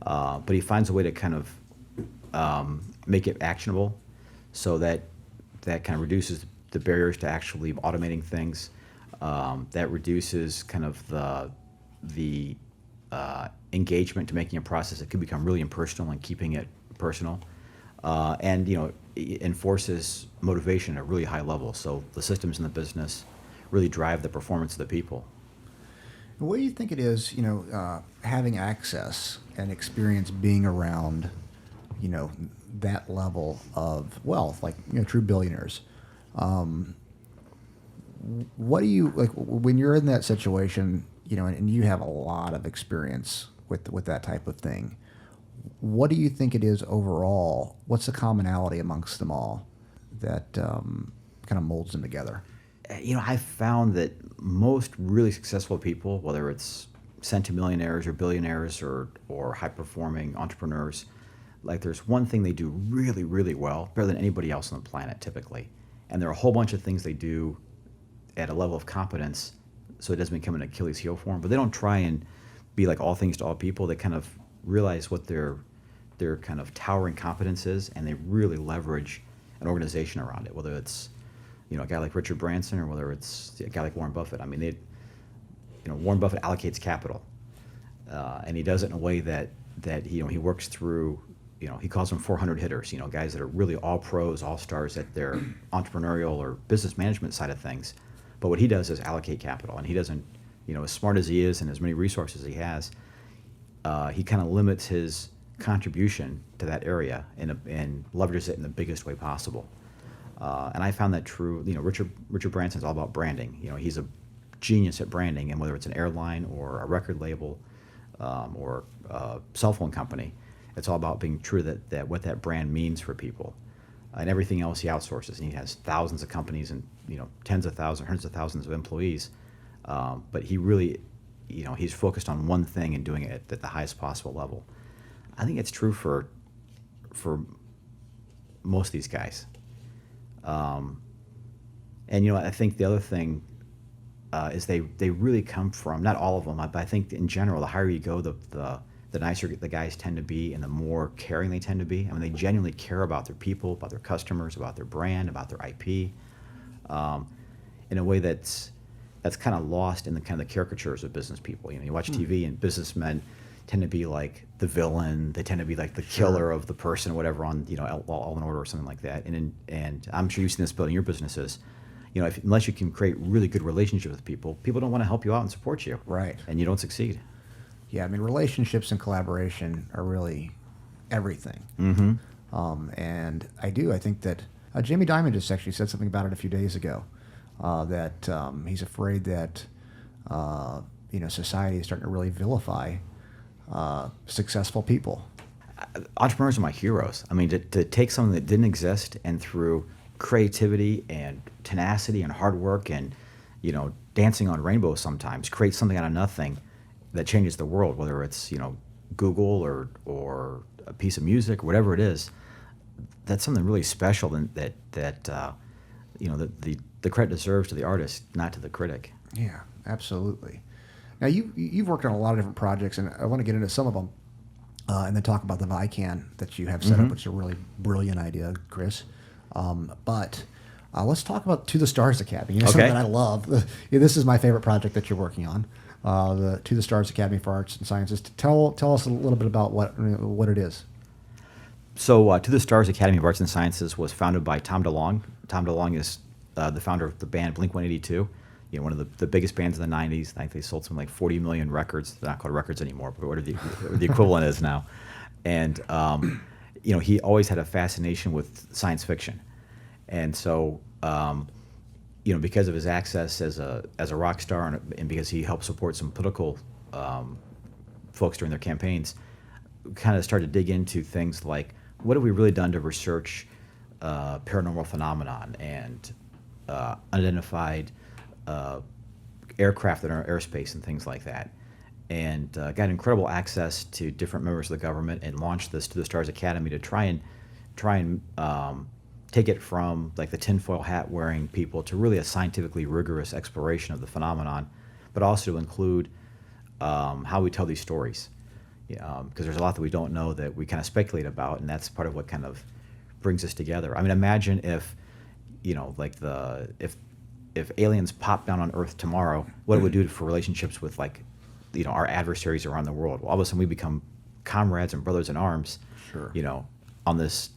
but he finds a way to kind of make it actionable, so that kind of reduces the barriers to actually automating things. That reduces kind of the engagement to making a process that could become really impersonal and keeping it personal. And, you know, it enforces motivation at a really high level. So the systems in the business really drive the performance of the people. What do you think it is, you know, having access and experience being around, you know, that level of wealth, like, you know, true billionaires? What do you, like, when you're in that situation, you know, and you have a lot of experience with that type of thing, what do you think it is overall? What's the commonality amongst them all that kind of molds them together? You know, I've found that most really successful people, whether it's centimillionaires or billionaires or high-performing entrepreneurs, like there's one thing they do really, really well, better than anybody else on the planet typically. And there are a whole bunch of things they do at a level of competence so it doesn't become an Achilles heel for them. But they don't try and be like all things to all people. They kind of realize what their kind of towering competence is, and they really leverage an organization around it, whether it's, you know, a guy like Richard Branson or whether it's a guy like Warren Buffett. I mean, Warren Buffett allocates capital, and he does it in a way that he works through, you know, he calls them 400 hitters, you know, guys that are really all pros, all stars at their entrepreneurial or business management side of things. But what he does is allocate capital, and he doesn't, you know, as smart as he is and as many resources as he has, he kind of limits his contribution to that area and leverages it in the biggest way possible. And I found that true. You know, Richard Branson's all about branding. You know, he's a genius at branding, and whether it's an airline or a record label or a cell phone company, it's all about being true that what that brand means for people. And everything else he outsources. And he has thousands of companies and, you know, tens of thousands, hundreds of thousands of employees. But he really, you know, he's focused on one thing and doing it at the highest possible level. I think it's true for most of these guys. And I think the other thing is they really come from, not all of them, but I think in general, the higher you go, the nicer the guys tend to be, and the more caring they tend to be. I mean, they genuinely care about their people, about their customers, about their brand, about their IP, in a way that's kind of lost in the kind of the caricatures of business people. You watch TV, and businessmen tend to be like the villain. They tend to be like the killer of the person or whatever on All in Order or something like that. And I'm sure you've seen this building your businesses. Unless you can create really good relationships with people don't want to help you out and support you. Right. And you don't succeed. Yeah, I mean, relationships and collaboration are really everything. And I think that Jamie Dimon just actually said something about it a few days ago, that he's afraid that society is starting to really vilify successful people. Entrepreneurs are my heroes. I mean, to take something that didn't exist and through creativity and tenacity and hard work and dancing on rainbows sometimes create something out of nothing that changes the world, whether it's Google or a piece of music or whatever it is. That's something really special that the credit deserves to the artist, not to the critic. Yeah, absolutely. Now you've worked on a lot of different projects, and I want to get into some of them, and then talk about the VICAN that you have set up, which is a really brilliant idea, Chris. But let's talk about To the Stars Academy. Something that I love. This is my favorite project that you're working on, the To the Stars Academy for Arts and Sciences. Tell us a little bit about what it is. So To the Stars Academy of Arts and Sciences was founded by Tom DeLonge. Tom DeLonge is the founder of the band Blink-182. One of the biggest bands in the 90s. I think they sold something like 40 million records. They're not called records anymore, but what the equivalent is now. And he always had a fascination with science fiction. And so, because of his access as a rock star and because he helped support some political folks during their campaigns, kind of started to dig into things like, what have we really done to research paranormal phenomenon and unidentified aircraft in our airspace and things like that. And got incredible access to different members of the government and launched this To the Stars Academy to try and take it from like the tinfoil hat wearing people to really a scientifically rigorous exploration of the phenomenon, but also to include how we tell these stories. Because there's a lot that we don't know that we kind of speculate about, and that's part of what kind of brings us together. I mean, imagine if if aliens pop down on Earth tomorrow, what it would do for relationships with our adversaries around the world. Well, all of a sudden we become comrades and brothers in arms. Sure. On this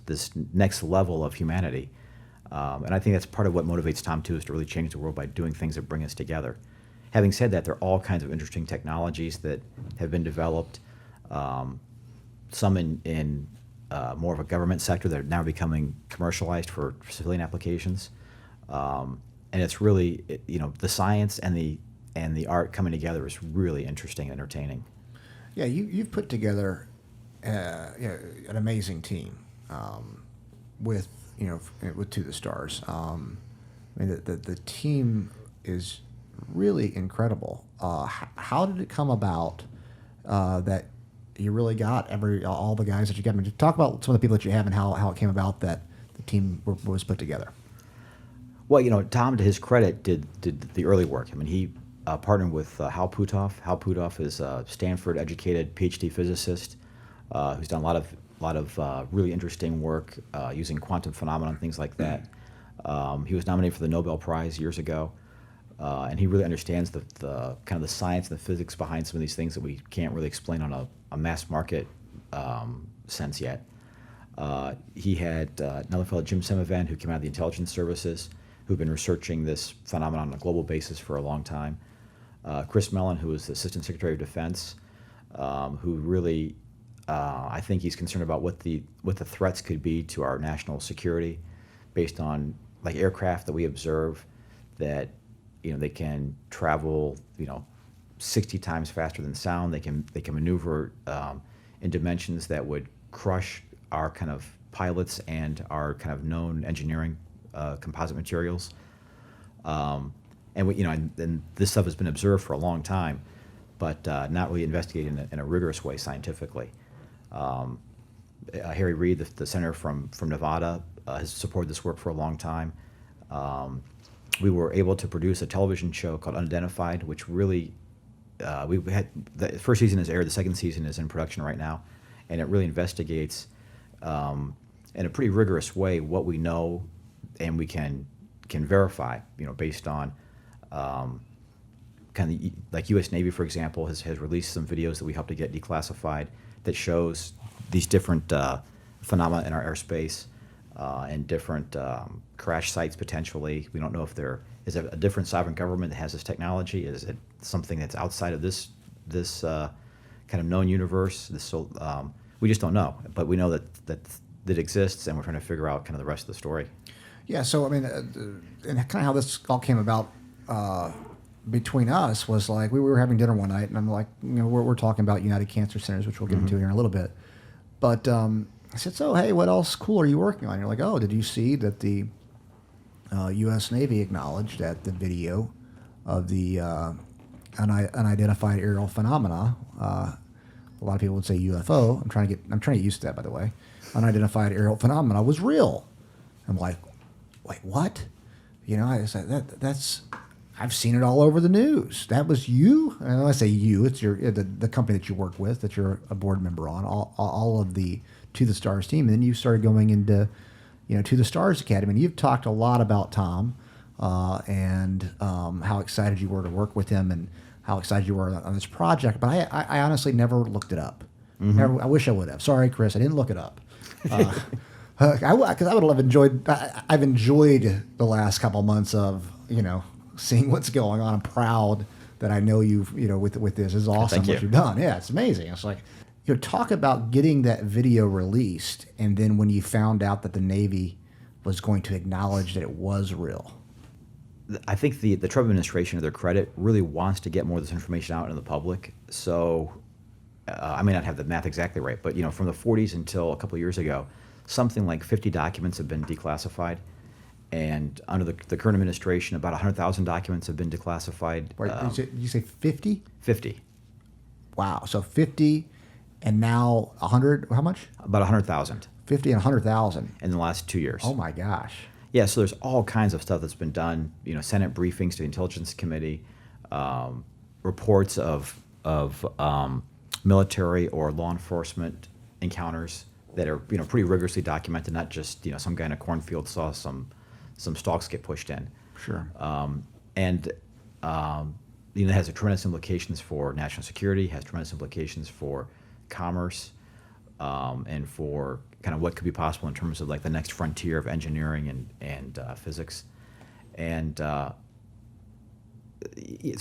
next level of humanity. And I think that's part of what motivates Tom too, is to really change the world by doing things that bring us together. Having said that, there are all kinds of interesting technologies that have been developed. Some in more of a government sector that are now becoming commercialized for civilian applications. And it's really, the science and the art coming together is really interesting and entertaining. Yeah, you've put together an amazing team with To the Stars. I mean, the team is really incredible. How did it come about that you really got all the guys that you got? I mean, talk about some of the people that you have and how it came about that the team was put together. Well, Tom, to his credit, did the early work. I mean, he partnered with Hal Puthoff. Hal Puthoff is a Stanford-educated PhD physicist who's done a lot of really interesting work using quantum phenomena and things like that. He was nominated for the Nobel Prize years ago, and he really understands the kind of the science and the physics behind some of these things that we can't really explain on a mass market sense yet. He had another fellow, Jim Semivan, who came out of the intelligence services, who've been researching this phenomenon on a global basis for a long time. Chris Mellon, who is the Assistant Secretary of Defense, who really, I think he's concerned about what the threats could be to our national security based on like aircraft that we observe that, they can travel, 60 times faster than sound. They can maneuver in dimensions that would crush our kind of pilots and our kind of known engineering composite materials. And and this stuff has been observed for a long time, but not really investigated in a rigorous way scientifically. Harry Reid, the senator from Nevada, has supported this work for a long time. We were able to produce a television show called Unidentified, which really, we had, the first season is aired, the second season is in production right now, and it really investigates in a pretty rigorous way what we know and we can verify, based on kind of like U.S. Navy, for example, has released some videos that we helped to get declassified that shows these different phenomena in our airspace and different crash sites potentially. We don't know if there is a different sovereign government that has this technology. Is it something that's outside of this kind of known universe? We just don't know, but we know that it exists, and we're trying to figure out kind of the rest of the story. Yeah, so I mean, and kind of how this all came about between us was like we were having dinner one night, and I'm like, we're talking about United Cancer Centers, which we'll get into here in a little bit. But I said, so hey, what else cool are you working on? And you're like, oh, did you see that the U.S. Navy acknowledged that the video of the unidentified aerial phenomena, a lot of people would say UFO. I'm trying to get used to that, by the way. Unidentified aerial phenomena was real. I'm like, wait, what? I said that's I've seen it all over the news. That was you. And when I say you, it's the company that you work with, that you're a board member on. All of the To the Stars team, and then you started going into, To the Stars Academy, and you've talked a lot about Tom, and how excited you were to work with him, and how excited you were on this project. But I honestly never looked it up. Never, I wish I would have. Sorry, Chris, I didn't look it up. Because I would have enjoyed. I've enjoyed the last couple months of seeing what's going on. I'm proud that I know you've with this. It's awesome what you've done. Yeah, it's amazing. It's like talk about getting that video released, and then when you found out that the Navy was going to acknowledge that it was real. I think the Trump administration, to their credit, really wants to get more of this information out into the public. So I may not have the math exactly right, but from the 40s until a couple of years ago, something like 50 documents have been declassified, and under the current administration, about 100,000 documents have been declassified. Wait, did you say 50? 50. Wow. So 50, and now 100. How much? About 100,000. 50 and 100,000 in the last 2 years. Oh my gosh. Yeah. So there's all kinds of stuff that's been done. Senate briefings to the Intelligence Committee, reports of military or law enforcement encounters that are pretty rigorously documented. Not just some guy in a cornfield saw some stalks get pushed in. Sure. And it has tremendous implications for national security. Has tremendous implications for commerce, and for kind of what could be possible in terms of like the next frontier of engineering and physics. And so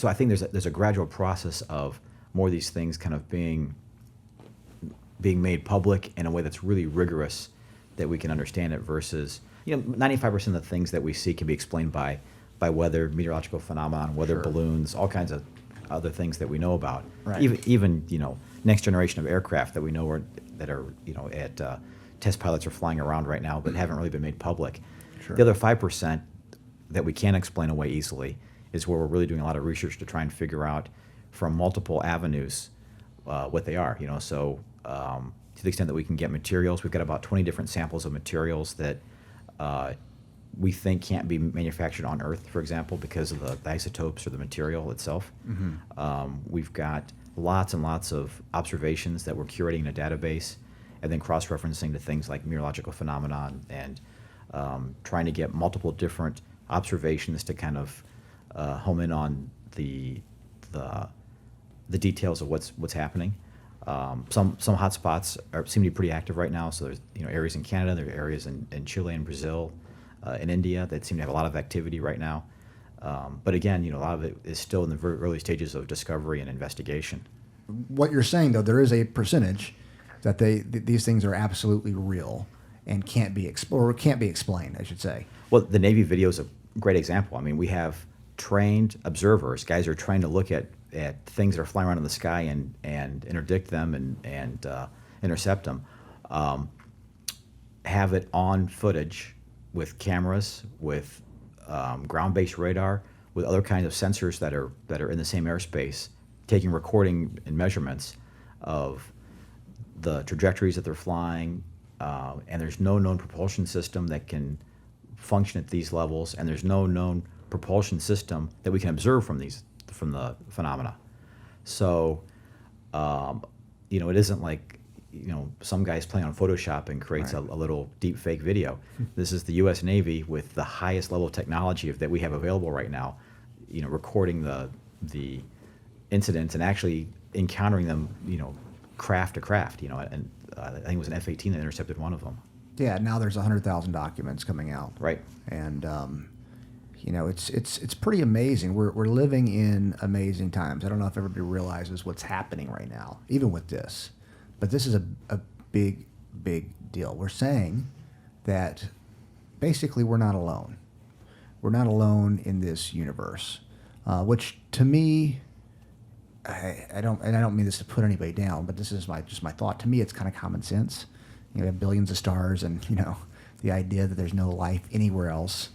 I think there's a gradual process of more of these things kind of being made public in a way that's really rigorous, that we can understand it, versus 95% of the things that we see can be explained by weather, meteorological phenomenon, weather balloons, all kinds of other things that we know about. Right. Even next generation of aircraft that we know at test pilots are flying around right now, but haven't really been made public. Sure. The other 5% that we can't explain away easily is where we're really doing a lot of research to try and figure out from multiple avenues what they are. So to the extent that we can get materials, we've got about 20 different samples of materials that we think can't be manufactured on Earth, for example, because of the isotopes or the material itself. Mm-hmm. We've got lots and lots of observations that we're curating in a database, and then cross-referencing to things like meteorological phenomenon, and trying to get multiple different observations to kind of home in on the details of what's happening. Some hotspots seem to be pretty active right now. So there's areas in Canada, there are areas in Chile and Brazil, in India that seem to have a lot of activity right now. But again, a lot of it is still in the very early stages of discovery and investigation. What you're saying, though, there is a percentage that these things are absolutely real and can't be explained, I should say. Well, the Navy video is a great example. I mean, we have trained observers, guys who are trained to look at things that are flying around in the sky and interdict them and intercept them, have it on footage with cameras, with ground-based radar, with other kinds of sensors that are in the same airspace, taking recording and measurements of the trajectories that they're flying, and there's no known propulsion system that can function at these levels, and there's no known propulsion system that we can observe from the phenomena. So, it isn't like, some guy's playing on Photoshop and creates a little deep fake video. This is the U.S. Navy with the highest level of technology that we have available right now, recording the incidents and actually encountering them, craft to craft, and I think it was an F-18 that intercepted one of them. Yeah, now there's 100,000 documents coming out. Right. And it's pretty amazing. We're living in amazing times. I don't know if everybody realizes what's happening right now, even with this, but this is a big deal. We're saying that basically we're not alone. We're not alone in this universe, which to me, I don't mean this to put anybody down, but this is just my thought. To me, it's kind of common sense. We have billions of stars, and the idea that there's no life anywhere else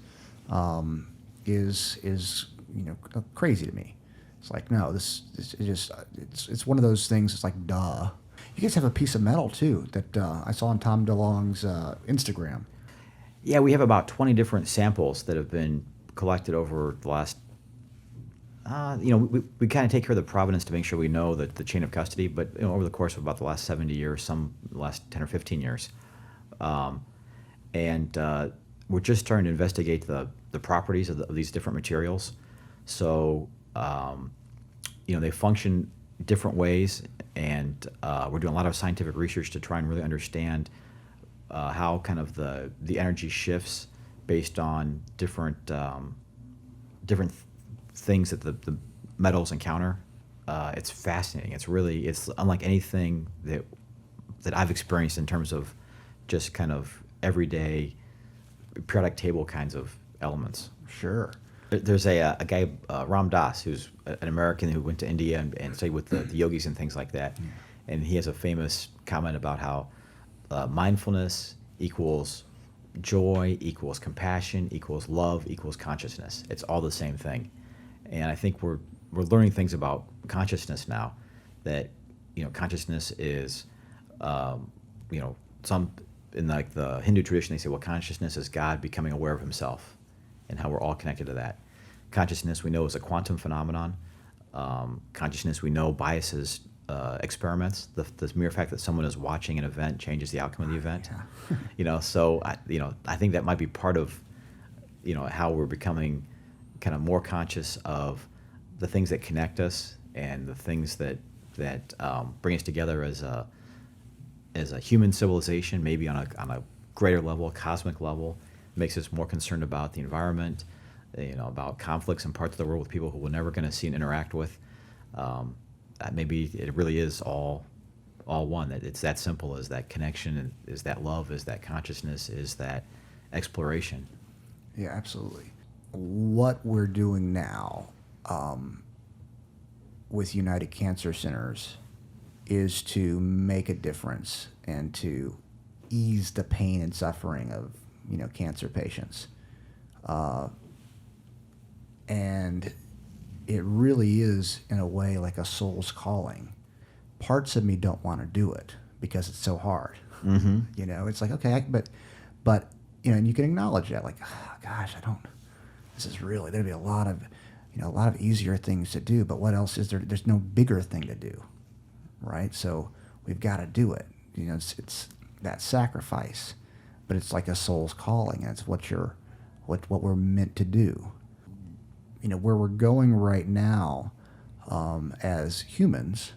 is crazy to me. It's like, no, it's one of those things. It's like, duh. You guys have a piece of metal too that I saw on Tom DeLonge's Instagram. Yeah, we have about 20 different samples that have been collected over the last. We kind of take care of the provenance to make sure we know the chain of custody, but over the course of about the last 70 years, some the last 10 or 15 years, and we're just starting to investigate the properties of these different materials. So, they function different ways, and we're doing a lot of scientific research to try and really understand how kind of the energy shifts based on different things that the metals encounter. It's fascinating. It's unlike anything that I've experienced in terms of just kind of everyday periodic table kinds of elements. Sure. There's a guy, Ram Dass, who's an American who went to India and studied with the yogis and things like that. And he has a famous comment about how mindfulness equals joy, equals compassion, equals love, equals consciousness. It's all the same thing. And I think we're learning things about consciousness now, that consciousness is some in like the Hindu tradition, they say, well, consciousness is God becoming aware of himself, and how we're all connected to that. Consciousness we know is a quantum phenomenon. Consciousness we know biases experiments. The mere fact that someone is watching an event changes the outcome of the event. Yeah. So I think that might be part of how we're becoming kind of more conscious of the things that connect us and the things that bring us together as a human civilization, maybe on a greater level, a cosmic level. Makes us more concerned about the environment, about conflicts in parts of the world with people who we're never going to see and interact with. Maybe it really is all one. That it's that simple as that connection, and is that love, is that consciousness, is that exploration. Yeah, absolutely. What we're doing now with United Cancer Centers is to make a difference and to ease the pain and suffering of cancer patients. And it really is, in a way, like a soul's calling. Parts of me don't want to do it because it's so hard. Mm-hmm. It's like, okay, but and you can acknowledge that, like, oh, gosh, this is really, there'd be a lot of easier things to do, but what else is there? There's no bigger thing to do, right? So we've got to do it. It's that sacrifice. But it's like a soul's calling. It's what we're meant to do. Where we're going right now, as humans,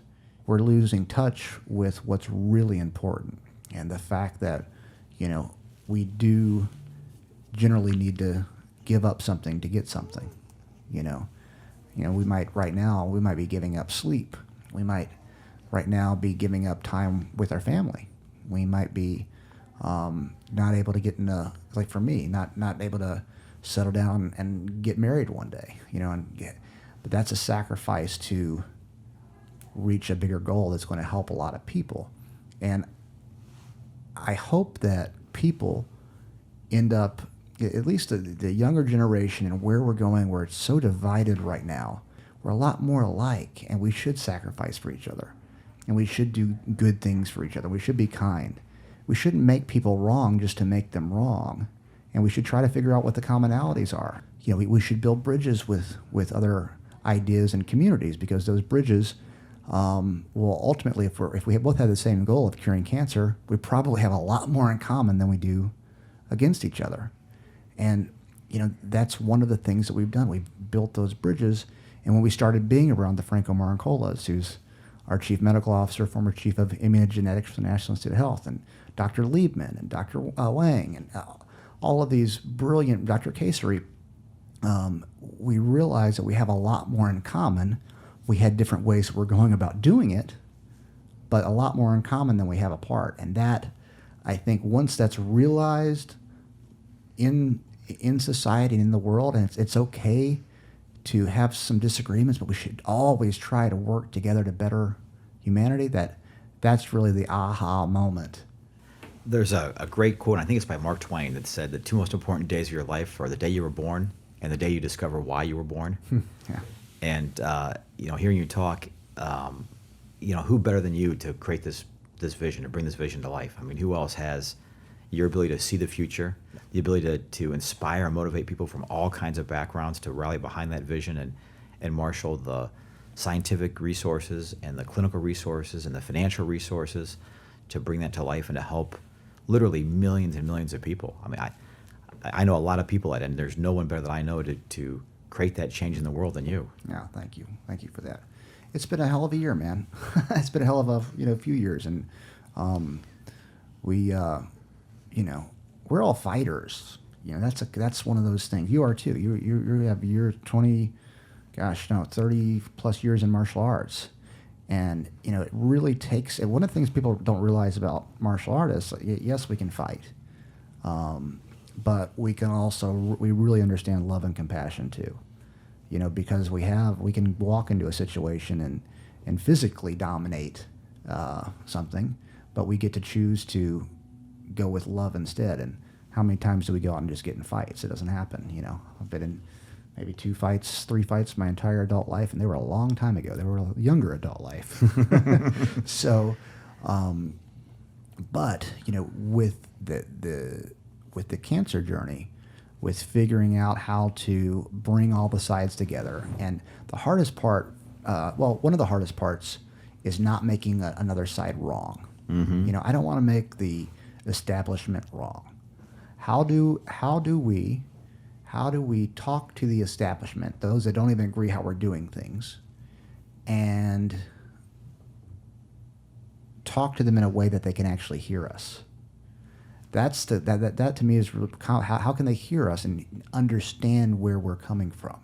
we're losing touch with what's really important, and the fact that we do generally need to give up something to get something. We might be giving up sleep. We might right now be giving up time with our family. We might be not able to get like for me, not able to settle down and get married one day, but that's a sacrifice to reach a bigger goal that's going to help a lot of people. And I hope that people end up, at least the younger generation, and where we're going, where it's so divided right now, we're a lot more alike, and we should sacrifice for each other. and we should do good things for each other. We should be kind. We shouldn't make people wrong just to make them wrong, and we should try to figure out what the commonalities are. We should build bridges with other ideas and communities, because those bridges will ultimately, if we both have the same goal of curing cancer, we probably have a lot more in common than we do against each other. And that's one of the things that we've done. We've built those bridges. And when we started being around the Franco Marancolas, who's our chief medical officer, former chief of immunogenetics for the National Institute of Health, and Dr. Liebman and Dr. Wang, and all of these brilliant, Dr. Kasari, we realized that we have a lot more in common. We had different ways that we're going about doing it, but a lot more in common than we have apart. And that, I think, once that's realized in society and in the world, and it's okay to have some disagreements, but we should always try to work together to better humanity. That's really the aha moment. There's a great quote, I think it's by Mark Twain, that said the two most important days of your life are the day you were born and the day you discover why you were born. Yeah. And hearing you talk, who better than you to create this vision, to bring this vision to life? I mean, who else has your ability to see the future, the ability to inspire and motivate people from all kinds of backgrounds to rally behind that vision and marshal the scientific resources and the clinical resources and the financial resources to bring that to life and to help literally millions and millions of people. I mean, I know a lot of people, and there's no one better that I know to create that change in the world than you. Yeah, thank you. Thank you for that. It's been a hell of a year, man. It's been a hell of a few years, and we're all fighters. That's one of those things. You are too. You have your 30 plus years in martial arts, and it really takes. One of the things people don't realize about martial artists, yes, we can fight, but we really understand love and compassion too. Because we can walk into a situation and physically dominate something, but we get to choose to go with love instead. And how many times do we go out and just get in fights? It doesn't happen. I've been in maybe 3 fights my entire adult life, and they were a long time ago. They were a younger adult life. So, but with the cancer journey, with figuring out how to bring all the sides together, and the hardest part, one of the hardest parts is not making another side wrong. Mm-hmm. I don't want to make the establishment wrong. How do we talk to the establishment, those that don't even agree how we're doing things, and talk to them in a way that they can actually hear us? That to me is how can they hear us and understand where we're coming from?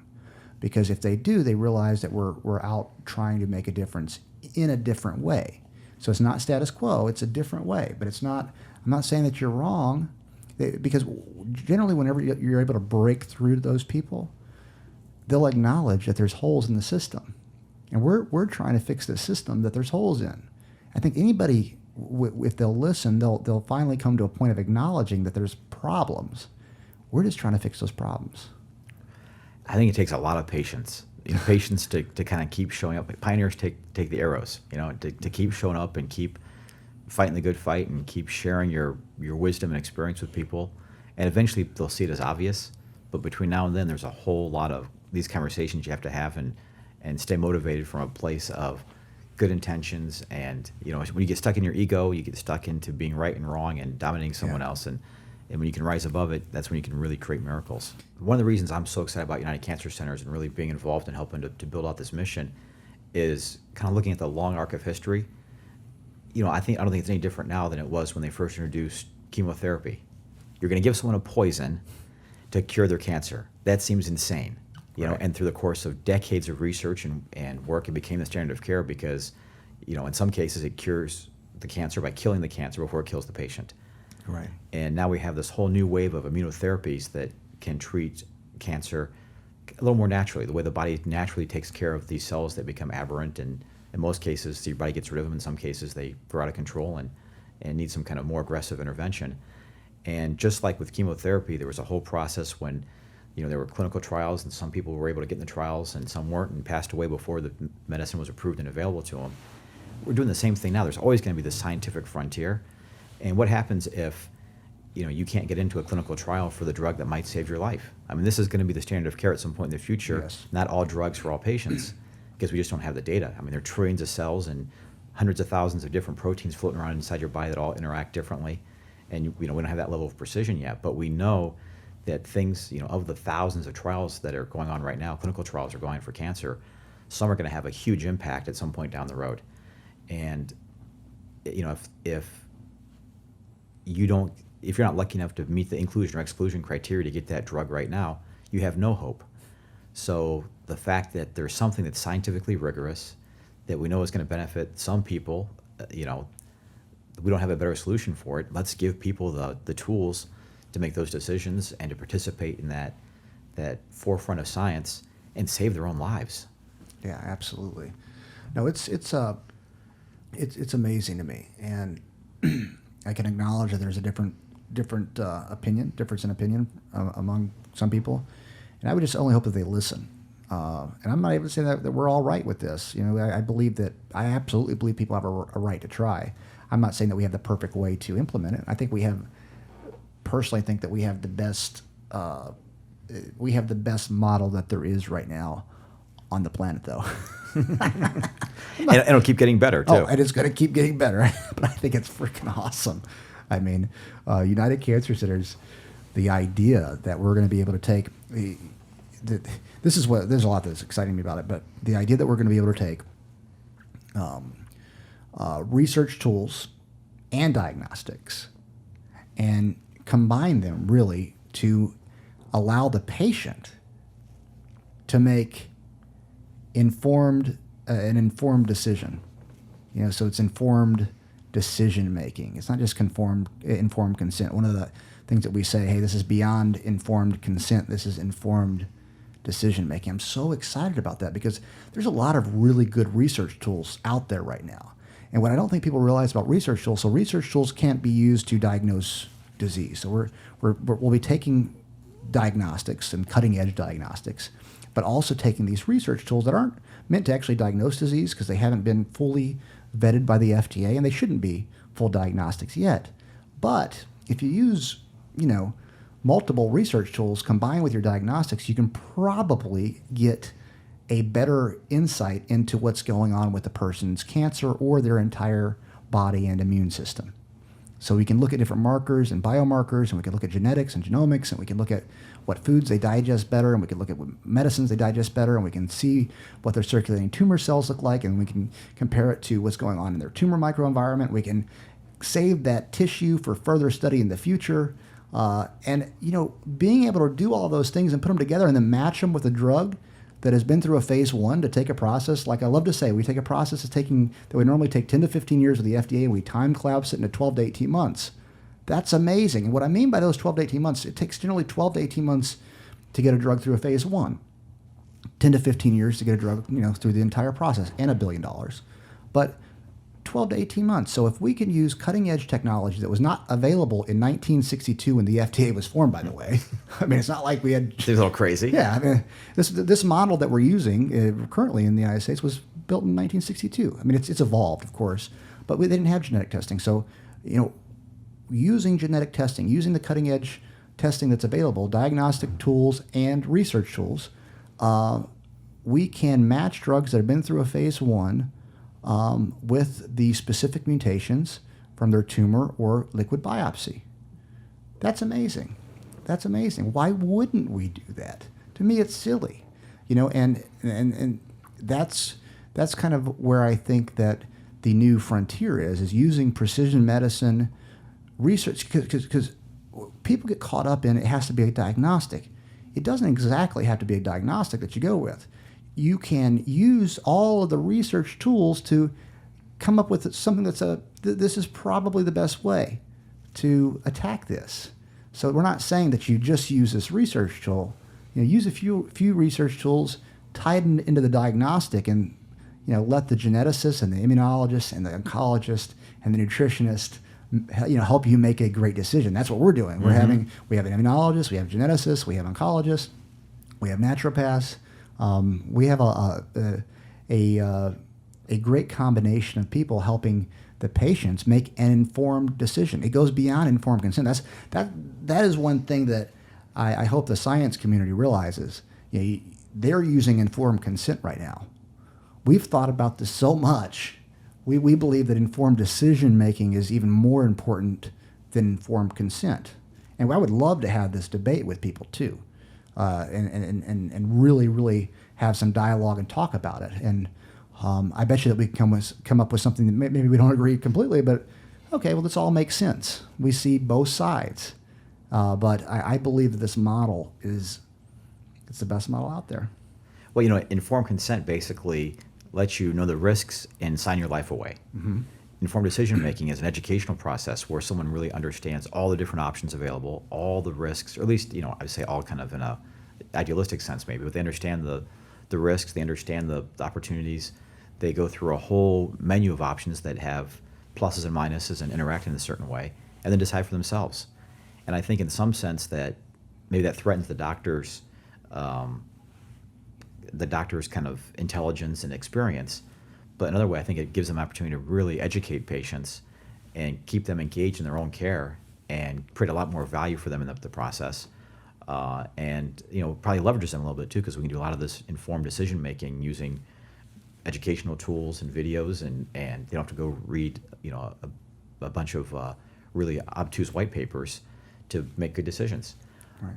Because if they do, they realize that we're out trying to make a difference in a different way. So it's not status quo; it's a different way. But it's not. I'm not saying that you're wrong, because generally, whenever you're able to break through to those people, they'll acknowledge that there's holes in the system, and we're trying to fix the system that there's holes in. I think anybody, if they'll listen, they'll finally come to a point of acknowledging that there's problems. We're just trying to fix those problems. I think it takes a lot of patience. Patience to kind of keep showing up. Pioneers take the arrows. To keep showing up and keep fighting the good fight and keep sharing your wisdom and experience with people. And eventually they'll see it as obvious. But between now and then, there's a whole lot of these conversations you have to have and stay motivated from a place of good intentions. And when you get stuck in your ego, you get stuck into being right and wrong and dominating someone else. And when you can rise above it, that's when you can really create miracles. One of the reasons I'm so excited about United Cancer Centers and really being involved in helping to build out this mission is kind of looking at the long arc of history. I don't think it's any different now than it was when they first introduced chemotherapy. You're going to give someone a poison to cure their cancer. That seems insane. And through the course of decades of research and work, it became the standard of care because, in some cases it cures the cancer by killing the cancer before it kills the patient. Right. And now we have this whole new wave of immunotherapies that can treat cancer a little more naturally, the way the body naturally takes care of these cells that become aberrant, and in most cases your body gets rid of them. In some cases they grow out of control and need some kind of more aggressive intervention. And just like with chemotherapy, there was a whole process when there were clinical trials, and some people were able to get in the trials and some weren't and passed away before the medicine was approved and available to them. we're doing the same thing now. There's always going to be the scientific frontier. And what happens if you can't get into a clinical trial for the drug that might save your life? I mean, this is going to be the standard of care at some point in the future. Yes. Not all drugs for all patients, because we just don't have the data. I mean, there are trillions of cells and hundreds of thousands of different proteins floating around inside your body that all interact differently. And we don't have that level of precision yet, but we know that things, of the thousands of trials that are going on right now, clinical trials are going on for cancer, some are going to have a huge impact at some point down the road. And if you're not lucky enough to meet the inclusion or exclusion criteria to get that drug right now, you have no hope. So the fact that there's something that's scientifically rigorous, that we know is going to benefit some people, we don't have a better solution for it. Let's give people the tools to make those decisions and to participate in that forefront of science and save their own lives. Yeah, absolutely. No, it's amazing to me, and I can acknowledge that there's a difference in opinion among some people, and I would just only hope that they listen. And I'm not even saying that we're all right with this. I absolutely believe people have a right to try. I'm not saying that we have the perfect way to implement it. I think personally think that we have the best model that there is right now on the planet, though. And it'll keep getting better, too. Oh, and it's going to keep getting better. But I think it's freaking awesome. I mean, United Cancer Centers, the idea that we're going to be able to take there's a lot that's exciting me about it, but the idea that we're going to be able to take research tools and diagnostics and combine them really to allow the patient to make an informed decision. So it's informed decision making. It's not just informed consent. One of the things that we say, hey, this is beyond informed consent. This is informed decision making. I'm so excited about that because there's a lot of really good research tools out there right now. And what I don't think people realize about research tools, so research tools can't be used to diagnose disease. So we'll be taking diagnostics and cutting edge diagnostics, but also taking these research tools that aren't meant to actually diagnose disease because they haven't been fully vetted by the FDA, and they shouldn't be full diagnostics yet. But if you use, multiple research tools combined with your diagnostics, you can probably get a better insight into what's going on with the person's cancer or their entire body and immune system. So we can look at different markers and biomarkers, and we can look at genetics and genomics, and we can look at what foods they digest better, and we can look at what medicines they digest better, and we can see what their circulating tumor cells look like, and we can compare it to what's going on in their tumor microenvironment. We can save that tissue for further study in the future. And being able to do all those things and put them together and then match them with a drug that has been through a phase 1 to take a process, like I love to say, we take a process that would normally take 10 to 15 years with the FDA, and we time collapse it into 12 to 18 months. That's amazing. And what I mean by those 12 to 18 months, it takes generally 12 to 18 months to get a drug through a phase 1, 10 to 15 years to get a drug, through the entire process, and $1 billion. But 12 to 18 months. So if we can use cutting edge technology that was not available in 1962 when the FDA was formed, by the way, I mean, it's not like we had... Seems a little crazy. Yeah. I mean, this model that we're using currently in the United States was built in 1962. I mean, it's evolved, of course, but they didn't have genetic testing. So, using genetic testing, using the cutting edge testing that's available, diagnostic tools and research tools, we can match drugs that have been through a phase 1 with the specific mutations from their tumor or liquid biopsy. That's amazing. That's amazing. Why wouldn't we do that? To me, it's silly, and that's kind of where I think that the new frontier is using precision medicine research, because people get caught up in it has to be a diagnostic. It doesn't exactly have to be a diagnostic that you go with. You can use all of the research tools to come up with something this is probably the best way to attack this. So we're not saying that you just use this research tool. Use a few research tools, tie it into the diagnostic, and let the geneticist and the immunologist and the oncologist and the nutritionist help you make a great decision. That's what we're doing. Mm-hmm. We have an immunologist, we have geneticists, we have oncologists, we have naturopaths. We have a a great combination of people helping the patients make an informed decision. It goes beyond informed consent. That is one thing that I hope the science community realizes. They're using informed consent right now. We've thought about this so much. We believe that informed decision making is even more important than informed consent. And I would love to have this debate with people too, and really, really have some dialogue and talk about it. And I bet you that we can come up with something that maybe we don't agree completely, but okay, well, this all makes sense. We see both sides. But I believe that this model it's the best model out there. Well, informed consent basically lets you know the risks and sign your life away. Mm-hmm. Informed decision making is an educational process where someone really understands all the different options available, all the risks, or at least, I would say all kind of in a idealistic sense maybe, but they understand the risks, they understand the opportunities. They go through a whole menu of options that have pluses and minuses and interact in a certain way, and then decide for themselves. And I think in some sense that maybe that threatens the doctor's kind of intelligence and experience. But another way, I think it gives them an opportunity to really educate patients and keep them engaged in their own care and create a lot more value for them in the process. And probably leverages them a little bit too, because we can do a lot of this informed decision making using educational tools and videos, and they don't have to go read a bunch of really obtuse white papers to make good decisions. Right.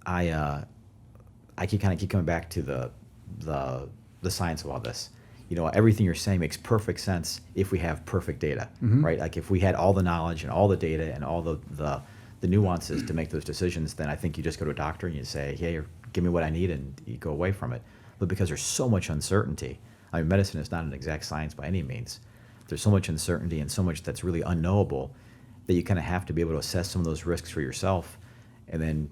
I keep coming back to the science of all this. Everything you're saying makes perfect sense if we have perfect data, mm-hmm. right? Like if we had all the knowledge and all the data and all the nuances to make those decisions, then I think you just go to a doctor and you say, hey, give me what I need, and you go away from it. But because there's so much uncertainty, medicine is not an exact science by any means. There's so much uncertainty and so much that's really unknowable that you kind of have to be able to assess some of those risks for yourself and then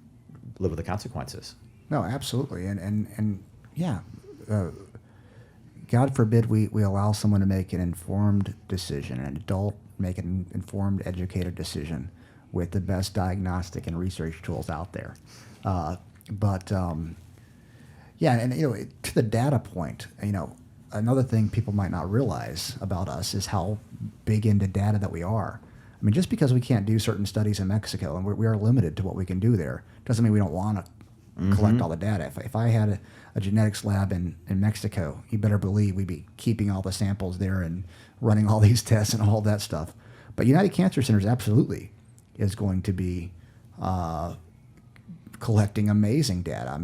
live with the consequences. No, absolutely. And yeah, God forbid we allow someone to make an informed decision, an adult make an informed, educated decision with the best diagnostic and research tools out there. Yeah, and to the data point, another thing people might not realize about us is how big into data that we are. Just because we can't do certain studies in Mexico, and we are limited to what we can do there, doesn't mean we don't want to mm-hmm. collect all the data. If I had a genetics lab in Mexico, you better believe we'd be keeping all the samples there and running all these tests and all that stuff. But United Cancer Centers absolutely is going to be collecting amazing data.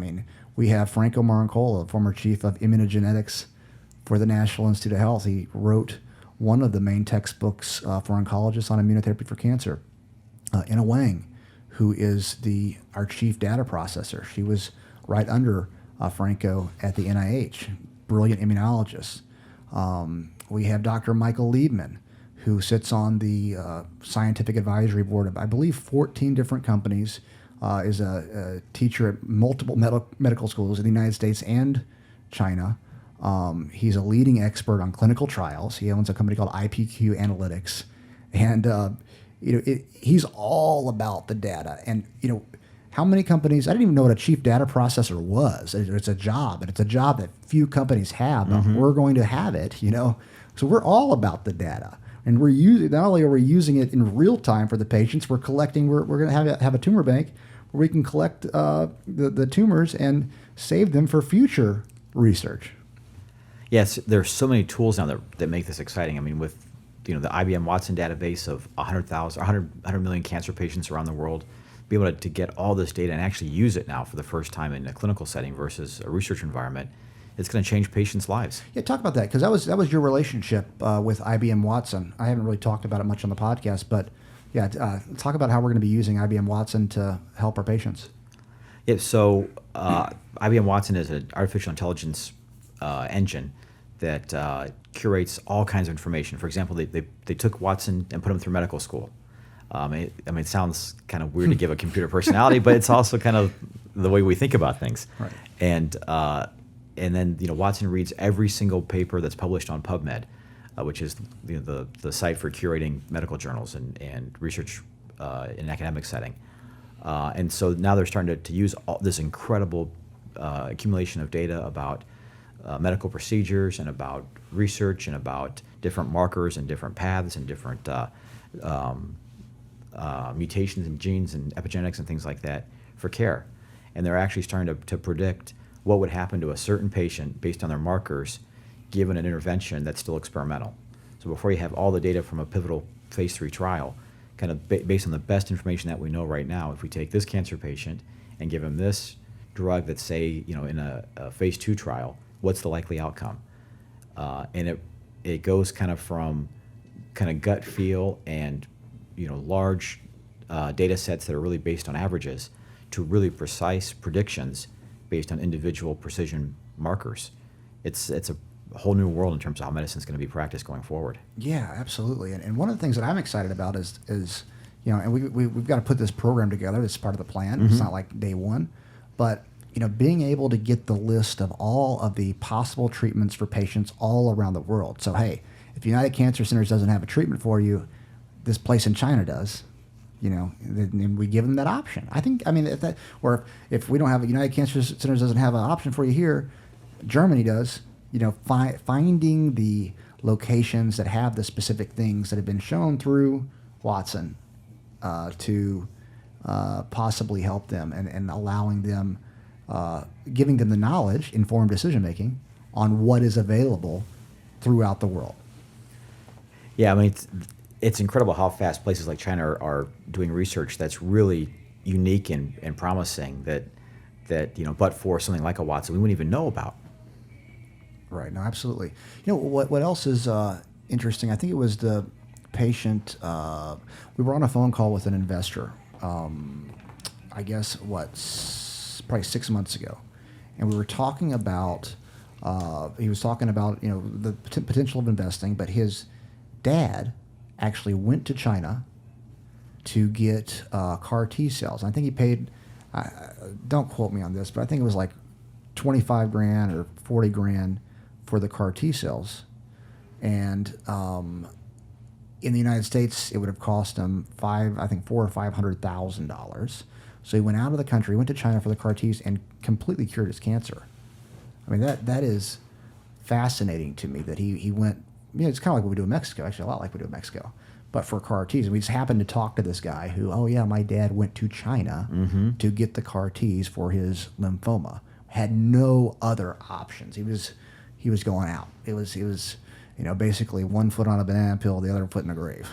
We have Franco Marancola, former chief of immunogenetics for the National Institute of Health. He wrote one of the main textbooks for oncologists on immunotherapy for cancer. Anna Wang, who is our chief data processor. She was right under Franco at the NIH, brilliant immunologist. We have Dr. Michael Liebman, who sits on the scientific advisory board of, I believe, 14 different companies, is a teacher at multiple medical schools in the United States and China. He's a leading expert on clinical trials. He owns a company called IPQ Analytics. And, he's all about the data. And, how many companies, I didn't even know what a chief data processor was. It's a job, and it's a job that few companies have, but mm-hmm. we're going to have it, So we're all about the data. And not only are we using it in real time for the patients, we're going to have a tumor bank where we can collect the tumors and save them for future research. Yes, there's so many tools now that make this exciting. With the IBM Watson database of 100 million cancer patients around the world, be able to get all this data and actually use it now for the first time in a clinical setting versus a research environment, it's going to change patients' lives. Yeah, talk about that, because that was your relationship with IBM Watson. I haven't really talked about it much on the podcast, but yeah, talk about how we're going to be using IBM Watson to help our patients. Yeah, so IBM Watson is an artificial intelligence engine that curates all kinds of information. For example, they took Watson and put him through medical school. It sounds kind of weird to give a computer personality, but it's also kind of the way we think about things. Right. And then Watson reads every single paper that's published on PubMed, which is the site for curating medical journals and research in an academic setting. And so now they're starting to use all this incredible accumulation of data about medical procedures and about research and about different markers and different paths and different mutations in genes and epigenetics and things like that for care. And they're actually starting to predict what would happen to a certain patient based on their markers given an intervention that's still experimental. So before you have all the data from a pivotal phase 3 trial, kind of based on the best information that we know right now, if we take this cancer patient and give him this drug that's, say, in a phase 2 trial, what's the likely outcome? And it goes kind of from kind of gut feel and large data sets that are really based on averages to really precise predictions based on individual precision markers. It's a whole new world in terms of how medicine is going to be practiced going forward. Yeah, absolutely. And one of the things that I'm excited about is and we've got to put this program together. It's part of the plan. Mm-hmm. It's not like day one, but being able to get the list of all of the possible treatments for patients all around the world. So hey, if United Cancer Centers doesn't have a treatment for you, this place in China does. Then we give them that option. If we don't have United Cancer Centers doesn't have an option for you here, Germany does. Finding the locations that have the specific things that have been shown through Watson to possibly help them and allowing them, giving them the knowledge, informed decision making on what is available throughout the world. Yeah, it's incredible how fast places like China are doing research that's really unique and promising that but for something like a Watson we wouldn't even know about. Right. No, absolutely. What else is interesting? I think it was the patient. We were on a phone call with an investor. I guess probably 6 months ago, and we were talking about. He was talking about the potential of investing, but his dad actually went to China to get CAR T cells. I think he paid. Don't quote me on this, but I think it was like $25,000 or $40,000 for the CAR T cells, and in the United States it would have cost him $400,000 or $500,000. So he went out of the country, went to China for the CAR Ts, and completely cured his cancer. That is fascinating to me that he went. It's kind of like what we do in Mexico. Actually, a lot like we do in Mexico, but for CAR Ts. And we just happened to talk to this guy who, my dad went to China to get the CAR Ts for his lymphoma. Had no other options. He was going out. He was basically one foot on a banana peel, the other foot in the grave,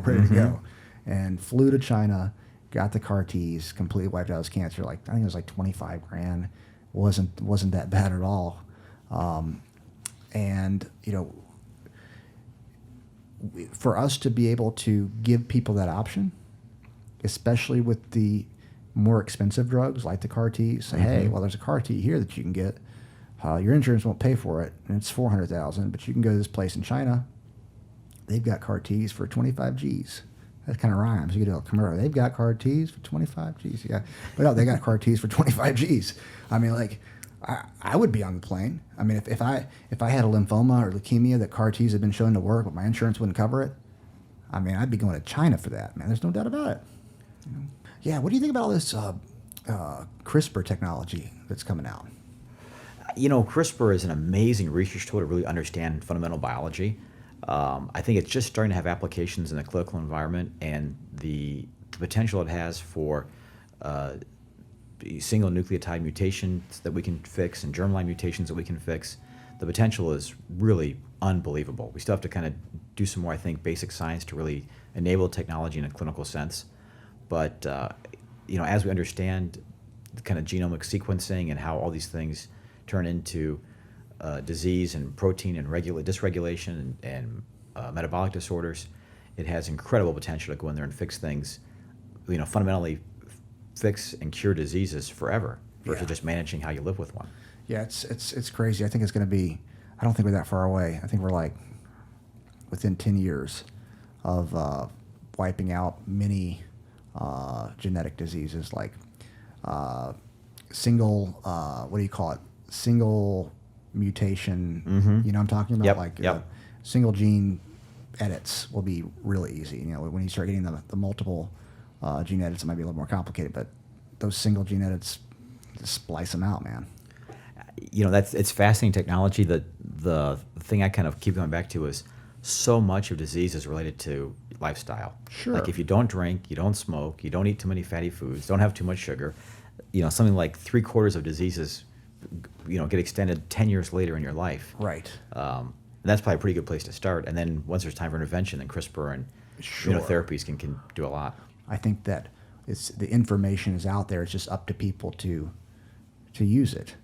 ready to go, and flew to China, got the CAR Ts, completely wiped out his cancer. I think it was like $25,000. Wasn't that bad at all, and for us to be able to give people that option, especially with the more expensive drugs like the CAR T, say, hey, well, there's a CAR T here that you can get. Your insurance won't pay for it, and it's $400,000, but you can go to this place in China. They've got CAR Ts for 25 Gs. That kind of rhymes. You get a commercial. They've got CAR Ts for 25 Gs. Yeah, but no, they got CAR Ts for 25 Gs. I would be on the plane. If I had a lymphoma or leukemia that CAR Ts had been shown to work, but my insurance wouldn't cover it, I'd be going to China for that, man. There's no doubt about it. Yeah, what do you think about all this CRISPR technology that's coming out? CRISPR is an amazing research tool to really understand fundamental biology. I think it's just starting to have applications in the clinical environment, and the potential it has for single nucleotide mutations that we can fix and germline mutations that we can fix. The potential is really unbelievable. We still have to kind of do some more, I think, basic science to really enable technology in a clinical sense. But as we understand the kind of genomic sequencing and how all these things turn into disease and protein and dysregulation and metabolic disorders, it has incredible potential to go in there and fix things, fundamentally fix and cure diseases forever versus just managing how you live with one. Yeah, it's crazy. I think it's going to be, I don't think we're that far away. I think we're like within 10 years of wiping out many genetic diseases like single, what do you call it? Single mutation, you know what I'm talking about? Single gene edits will be really easy. When you start getting the multiple gene edits, it might be a little more complicated, but those single gene edits, just splice them out, man. it's fascinating technology. The thing I kind of keep going back to is so much of disease is related to lifestyle. Sure. Like if you don't drink, you don't smoke, you don't eat too many fatty foods, don't have too much sugar, something like 3/4 of diseases, get extended 10 years later in your life. Right. And that's probably a pretty good place to start. And then once there's time for intervention, then CRISPR and Sure. therapies can do a lot. I think that the information is out there. It's just up to people to use it.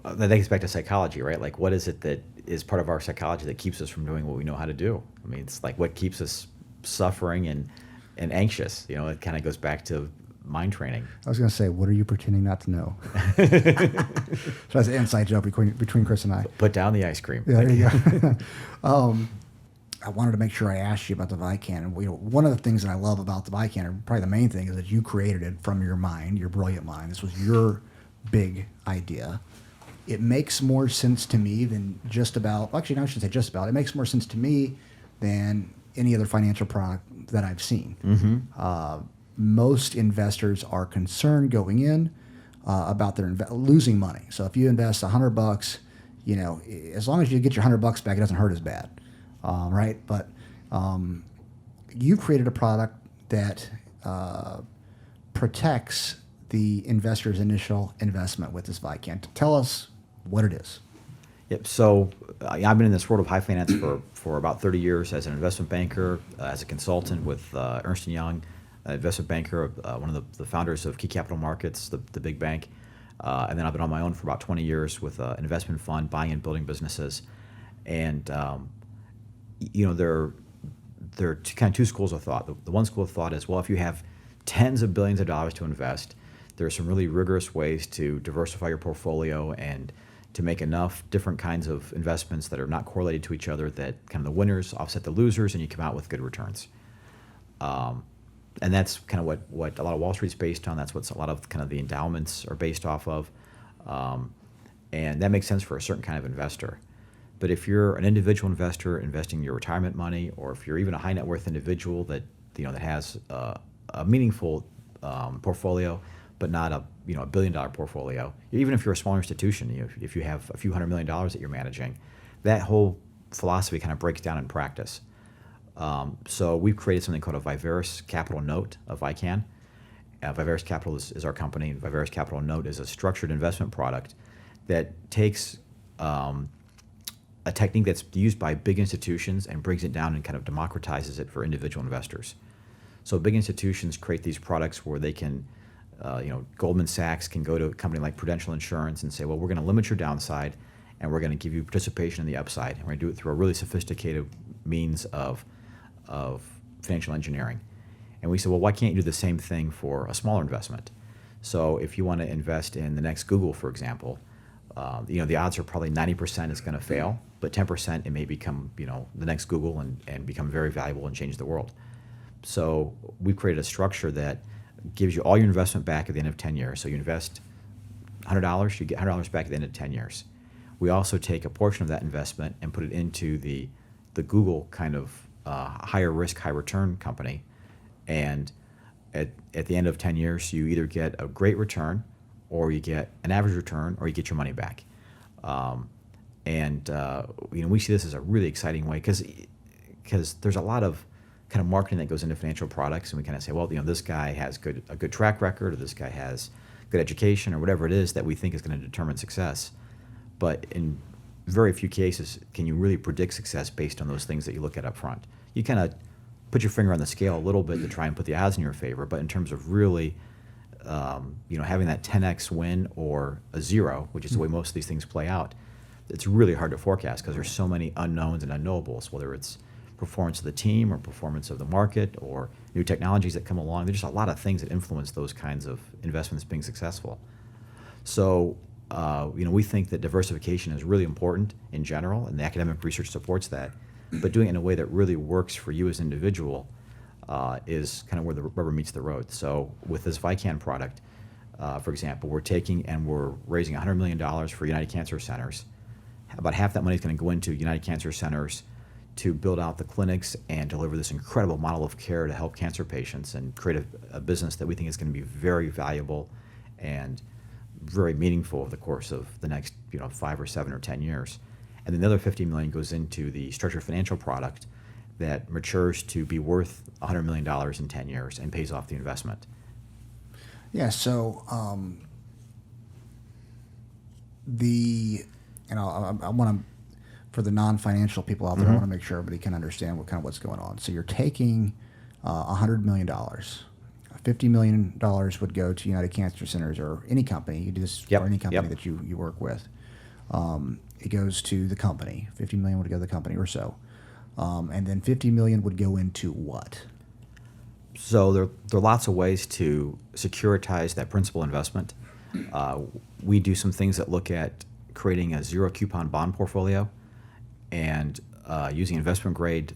That takes back to psychology, right? Like, what is it that is part of our psychology that keeps us from doing what we know how to do? I mean, it's like what keeps us suffering and anxious. It kind of goes back to mind training. I was going to say, what are you pretending not to know? So that's an inside joke between Chris and I. Put down the ice cream. Yeah, there you go. I wanted to make sure I asked you about the Vicaan. And one of the things that I love about the Vicaan, or probably the main thing, is that you created it from your mind, your brilliant mind. This was your big idea. It makes more sense to me than just about, actually, no, I shouldn't say just about. It makes more sense to me than any other financial product that I've seen. Mm-hmm. Most investors are concerned going in about their losing money. So if you invest $100, as long as you get your $100 back, it doesn't hurt as bad, right? But you created a product that protects the investor's initial investment with this Vicaan. Tell us what it is. Yep. So I've been in this world of high finance for about 30 years as an investment banker, as a consultant with Ernst & Young, an investment banker, one of the founders of Key Capital Markets, the big bank. And then I've been on my own for about 20 years with an investment fund, buying and building businesses. And, there are two schools of thought. The one school of thought is, well, if you have tens of billions of dollars to invest, there are some really rigorous ways to diversify your portfolio and to make enough different kinds of investments that are not correlated to each other that kind of the winners offset the losers and you come out with good returns. And that's kind of what a lot of Wall Street's based on. That's what a lot of kind of the endowments are based off of. And that makes sense for a certain kind of investor. But if you're an individual investor investing your retirement money, or if you're even a high net worth individual that that has a meaningful portfolio, but not a $1 billion portfolio, even if you're a smaller institution, if you have a few $100 million that you're managing, that whole philosophy kind of breaks down in practice. So we've created something called a Vivaris Capital Note, a Vicaan. Vivaris Capital is our company. Vivaris Capital Note is a structured investment product that takes a technique that's used by big institutions and brings it down and kind of democratizes it for individual investors. So big institutions create these products where they can, Goldman Sachs can go to a company like Prudential Insurance and say, well, we're going to limit your downside and we're going to give you participation in the upside. And we're going to do it through a really sophisticated means of financial engineering. And we said, well, why can't you do the same thing for a smaller investment? So if you want to invest in the next Google, for example, the odds are probably 90% it's going to fail, but 10% it may become, the next Google and become very valuable and change the world. So we've created a structure that gives you all your investment back at the end of 10 years. So you invest $100, you get $100 back at the end of 10 years. We also take a portion of that investment and put it into the Google kind of higher risk, high return company. And at the end of 10 years, you either get a great return, or you get an average return, or you get your money back. We see this as a really exciting way because there's a lot of kind of marketing that goes into financial products, and we kind of say, well, this guy has a good track record, or this guy has good education, or whatever it is that we think is going to determine success. But in very few cases can you really predict success based on those things that you look at up front. You kind of put your finger on the scale a little bit to try and put the odds in your favor, but in terms of really having that 10x win or a zero, which is the way most of these things play out, it's really hard to forecast because there's so many unknowns and unknowables, whether it's performance of the team or performance of the market or new technologies that come along. There's just a lot of things that influence those kinds of investments being successful. So, we think that diversification is really important in general, and the academic research supports that. But doing it in a way that really works for you as an individual is kind of where the rubber meets the road. So with this Vicaan product, for example, we're raising $100 million for United Cancer Centers. About half that money is going to go into United Cancer Centers to build out the clinics and deliver this incredible model of care to help cancer patients and create a business that we think is going to be very valuable and very meaningful over the course of the next 5 or 7 or 10 years. And then the other $50 million goes into the structured financial product that matures to be worth $100 million in 10 years and pays off the investment. Yeah. So I want to, for the non-financial people out there, I want to make sure everybody can understand what's going on. So you're taking $100 million. $50 million would go to United Cancer Centers or any company. You do this for any company that you work with. It goes to the company. $50 million would go to the company or so. And then $50 million would go into what? So there are lots of ways to securitize that principal investment. We do some things that look at creating a zero coupon bond portfolio and using investment grade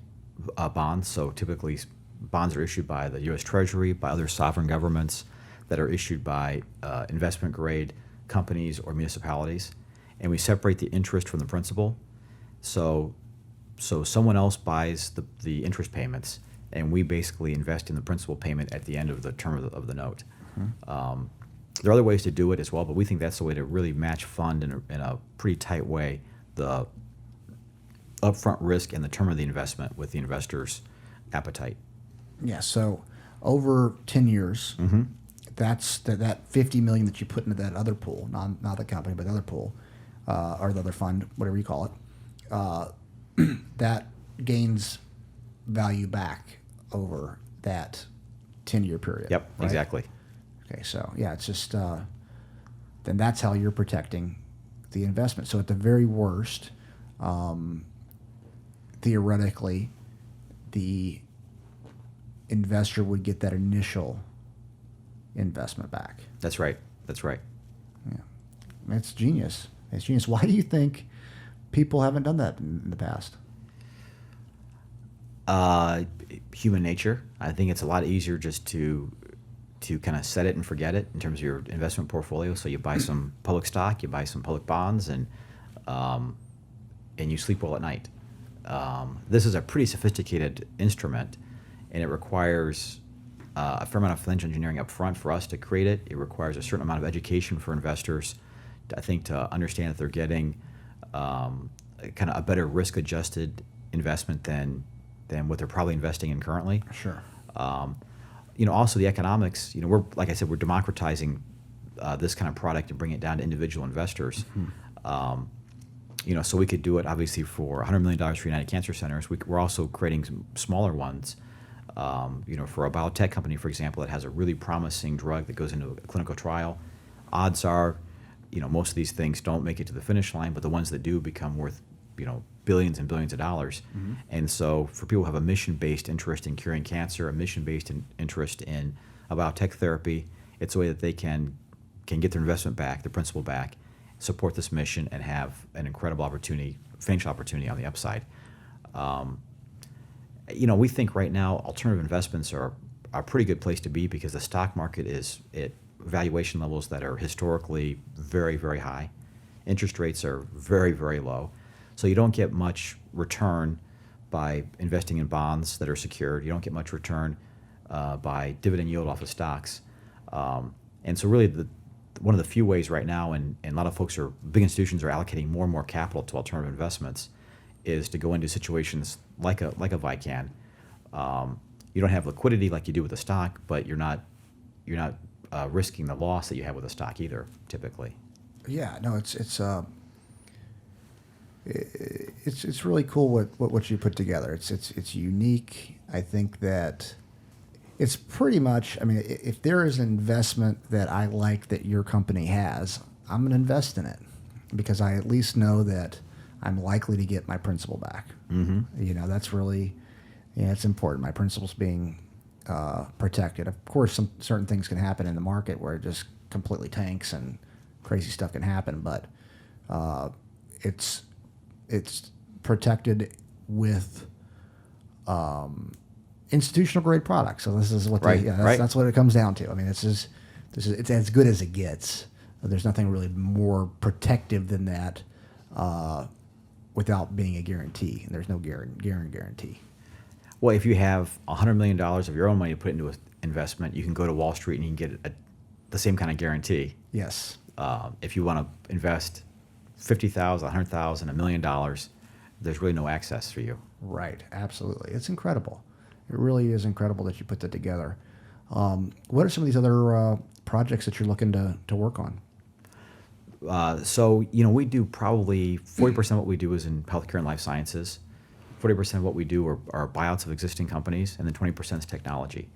bonds. So typically bonds are issued by the U.S. Treasury, by other sovereign governments that are issued by investment grade companies or municipalities. And we separate the interest from the principal. So someone else buys the interest payments, and we basically invest in the principal payment at the end of the term of the note. There are other ways to do it as well, but we think that's the way to really match fund in a pretty tight way the upfront risk and the term of the investment with the investor's appetite. Yeah. So over 10 years, that's that $50 million that you put into that other pool, not the company, but the other pool, or the other fund, whatever you call it, that gains value back over that 10-year period. Yep, right? exactly. Okay, so yeah, it's just then that's how you're protecting the investment. So at the very worst, theoretically, the investor would get that initial investment back. That's right. That's right. Yeah, it's genius. It's genius. Why do you think people haven't done that in the past? Human nature. I think it's a lot easier just to kind of set it and forget it in terms of your investment portfolio. So you buy some public stock, you buy some public bonds, and you sleep well at night. This is a pretty sophisticated instrument, and it requires a fair amount of financial engineering up front for us to create it. It requires a certain amount of education for investors, I think, to understand that they're getting kind of a better risk-adjusted investment than what they're probably investing in currently. Sure. Also the economics. We're, like I said, we're democratizing this kind of product and bringing it down to individual investors. So we could do it obviously for $100 million for United Cancer Centers. We're also creating some smaller ones. For a biotech company, for example, that has a really promising drug that goes into a clinical trial. Odds are, most of these things don't make it to the finish line, but the ones that do become worth, billions and billions of dollars. And so for people who have a mission-based interest in curing cancer, a mission-based interest in a biotech therapy, it's a way that they can get their investment back, their principal back, support this mission, and have an incredible opportunity, financial opportunity on the upside. We think right now alternative investments are a pretty good place to be because the stock market is at valuation levels that are historically very, very high. Interest rates are very, very low. So you don't get much return by investing in bonds that are secured. You don't get much return by dividend yield off of stocks. And so really one of the few ways right now, and a lot of big institutions are allocating more and more capital to alternative investments, is to go into situations like a Vican. You don't have liquidity like you do with a stock, but you're not risking the loss that you have with a stock either, typically. Yeah, no, it's really cool what you put together. It's unique. I think that it's pretty much. I mean, if there is an investment that I like that your company has, I'm going to invest in it because I at least know that I'm likely to get my principal back. That's really, it's important. My principal's being protected. Of course, some certain things can happen in the market where it just completely tanks and crazy stuff can happen, but it's protected with institutional grade products. So this is what that's what it comes down to. I mean, it's as good as it gets. There's nothing really more protective than that without being a guarantee. And there's no guarantee. Well, if you have $100 million of your own money to put into an investment, you can go to Wall Street and you can get the same kind of guarantee. Yes. If you want to invest $50,000, $100,000, $1 million, there's really no access for you. Right, absolutely. It's incredible. It really is incredible that you put that together. What are some of these other projects that you're looking to work on? So, we do probably 40% of what we do is in healthcare and life sciences. 40% of what we do are buyouts of existing companies, and then 20% is technology.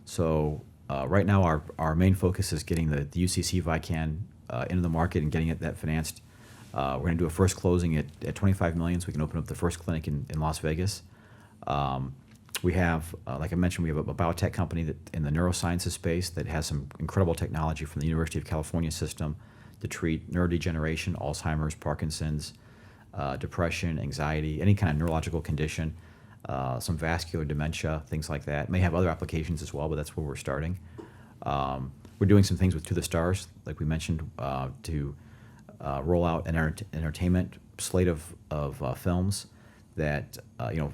So right now our main focus is getting the UCC VICAN into the market and getting that financed. We're going to do a first closing at $25 million so we can open up the first clinic in Las Vegas. We have, like I mentioned, we have a biotech company that in the neurosciences space that has some incredible technology from the University of California system to treat neurodegeneration, Alzheimer's, Parkinson's, depression, anxiety, any kind of neurological condition, some vascular dementia, things like that. May have other applications as well, but that's where we're starting. We're doing some things with To the Stars, like we mentioned, to roll out an entertainment slate of films that,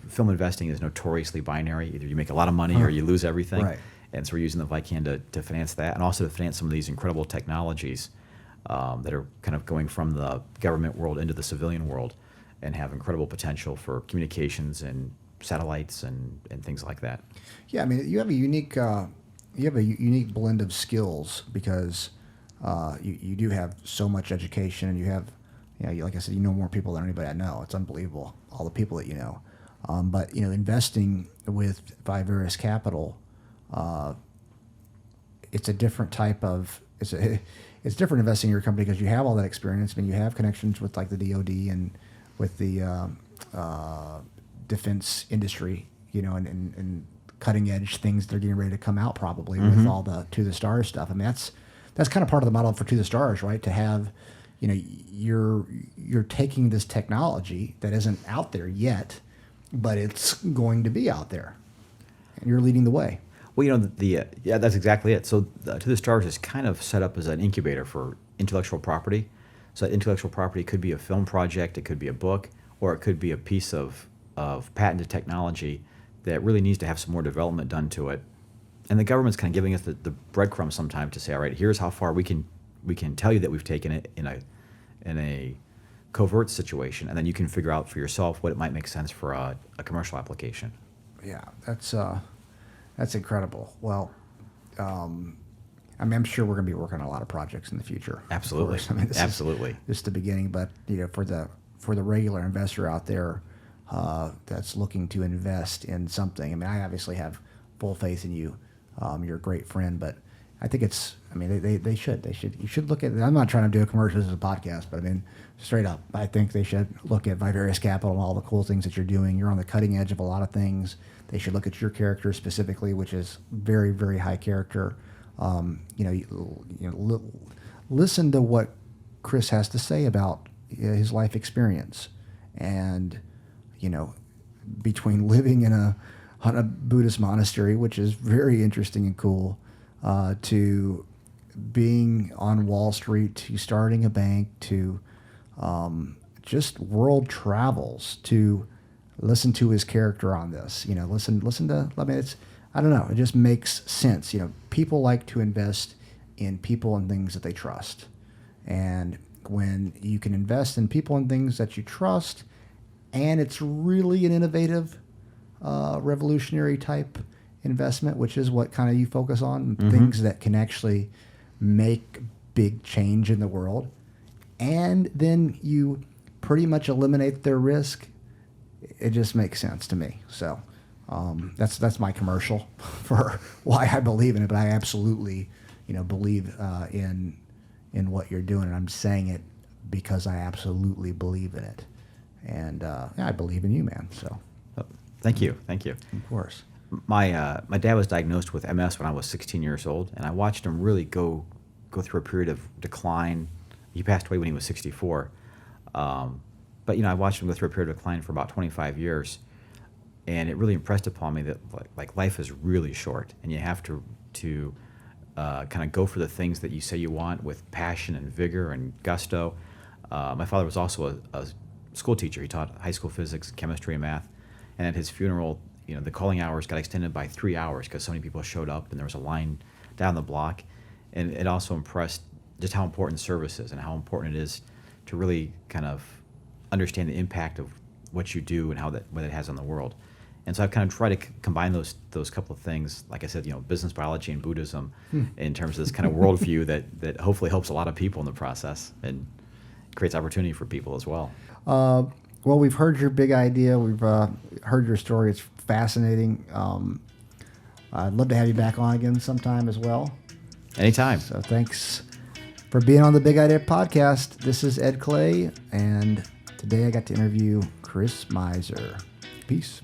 film investing is notoriously binary. Either you make a lot of money or you lose everything. Right. And so we're using the VICAN to finance that, and also to finance some of these incredible technologies that are kind of going from the government world into the civilian world and have incredible potential for communications and satellites and things like that. Yeah, I mean, you have a unique blend of skills because you do have so much education, and you have, like I said, you know more people than anybody I know. It's unbelievable, all the people that you know. But investing with Vivaris Capital, it's a different type of it's different investing in your company because you have all that experience. I mean, you have connections with like the DoD and with the defense industry, and cutting edge things that are getting ready to come out probably with all the To the Stars stuff. I mean, that's kind of part of the model for To the Stars, right? To have, you're taking this technology that isn't out there yet, but it's going to be out there, and you're leading the way. Well, yeah, that's exactly it. So To the Stars is kind of set up as an incubator for intellectual property. So that intellectual property could be a film project, it could be a book, or it could be a piece of patented technology that really needs to have some more development done to it. And the government's kind of giving us the breadcrumbs sometimes to say, all right, here's how far we can tell you that we've taken it in a covert situation, and then you can figure out for yourself what it might make sense for a commercial application. Yeah, that's incredible. Well, I'm sure we're going to be working on a lot of projects in the future. Absolutely. I mean, Absolutely. This is the beginning, but for the regular investor out there that's looking to invest in something, I mean, I obviously have full faith in you. You're a great friend, but I think they should. You should look at. I'm not trying to do a commercial. This is a podcast, but I mean, straight up, I think they should look at Vivaris Capital and all the cool things that you're doing. You're on the cutting edge of a lot of things. They should look at your character specifically, which is very, very high character. Listen to what Chris has to say about his life experience, and between living on a Buddhist monastery, which is very interesting and cool, to being on Wall Street, to starting a bank, to just world travels, to listen to his character on this. Listen to. I mean, I don't know. It just makes sense. People like to invest in people and things that they trust, and when you can invest in people and things that you trust, and it's really an innovative, revolutionary type investment, which is what kind of you focus on, things that can actually make big change in the world, and then you pretty much eliminate their risk. It just makes sense to me. So that's my commercial for why I believe in it. But I absolutely, believe in what you're doing, and I'm saying it because I absolutely believe in it, and I believe in you, man. So thank you. Of course. My dad was diagnosed with MS when I was 16 years old, and I watched him really go through a period of decline. He passed away when he was 64. But I watched him go through a period of decline for about 25 years, and it really impressed upon me that like life is really short, and you have to kind of go for the things that you say you want with passion and vigor and gusto. My father was also a school teacher. He taught high school physics, chemistry, and math. And at his funeral, the calling hours got extended by 3 hours because so many people showed up, and there was a line down the block. And it also impressed just how important service is and how important it is to really kind of understand the impact of what you do and what it has on the world. And so I've kind of tried to combine those couple of things, like I said, business biology and Buddhism, in terms of this kind of worldview that hopefully helps a lot of people in the process and creates opportunity for people as well. Well, we've heard your big idea. We've heard your story. It's fascinating. I'd love to have you back on again sometime as well. Anytime. So thanks for being on the Big Idea Podcast. This is Ed Clay, and today I got to interview Chris Mizer. Peace.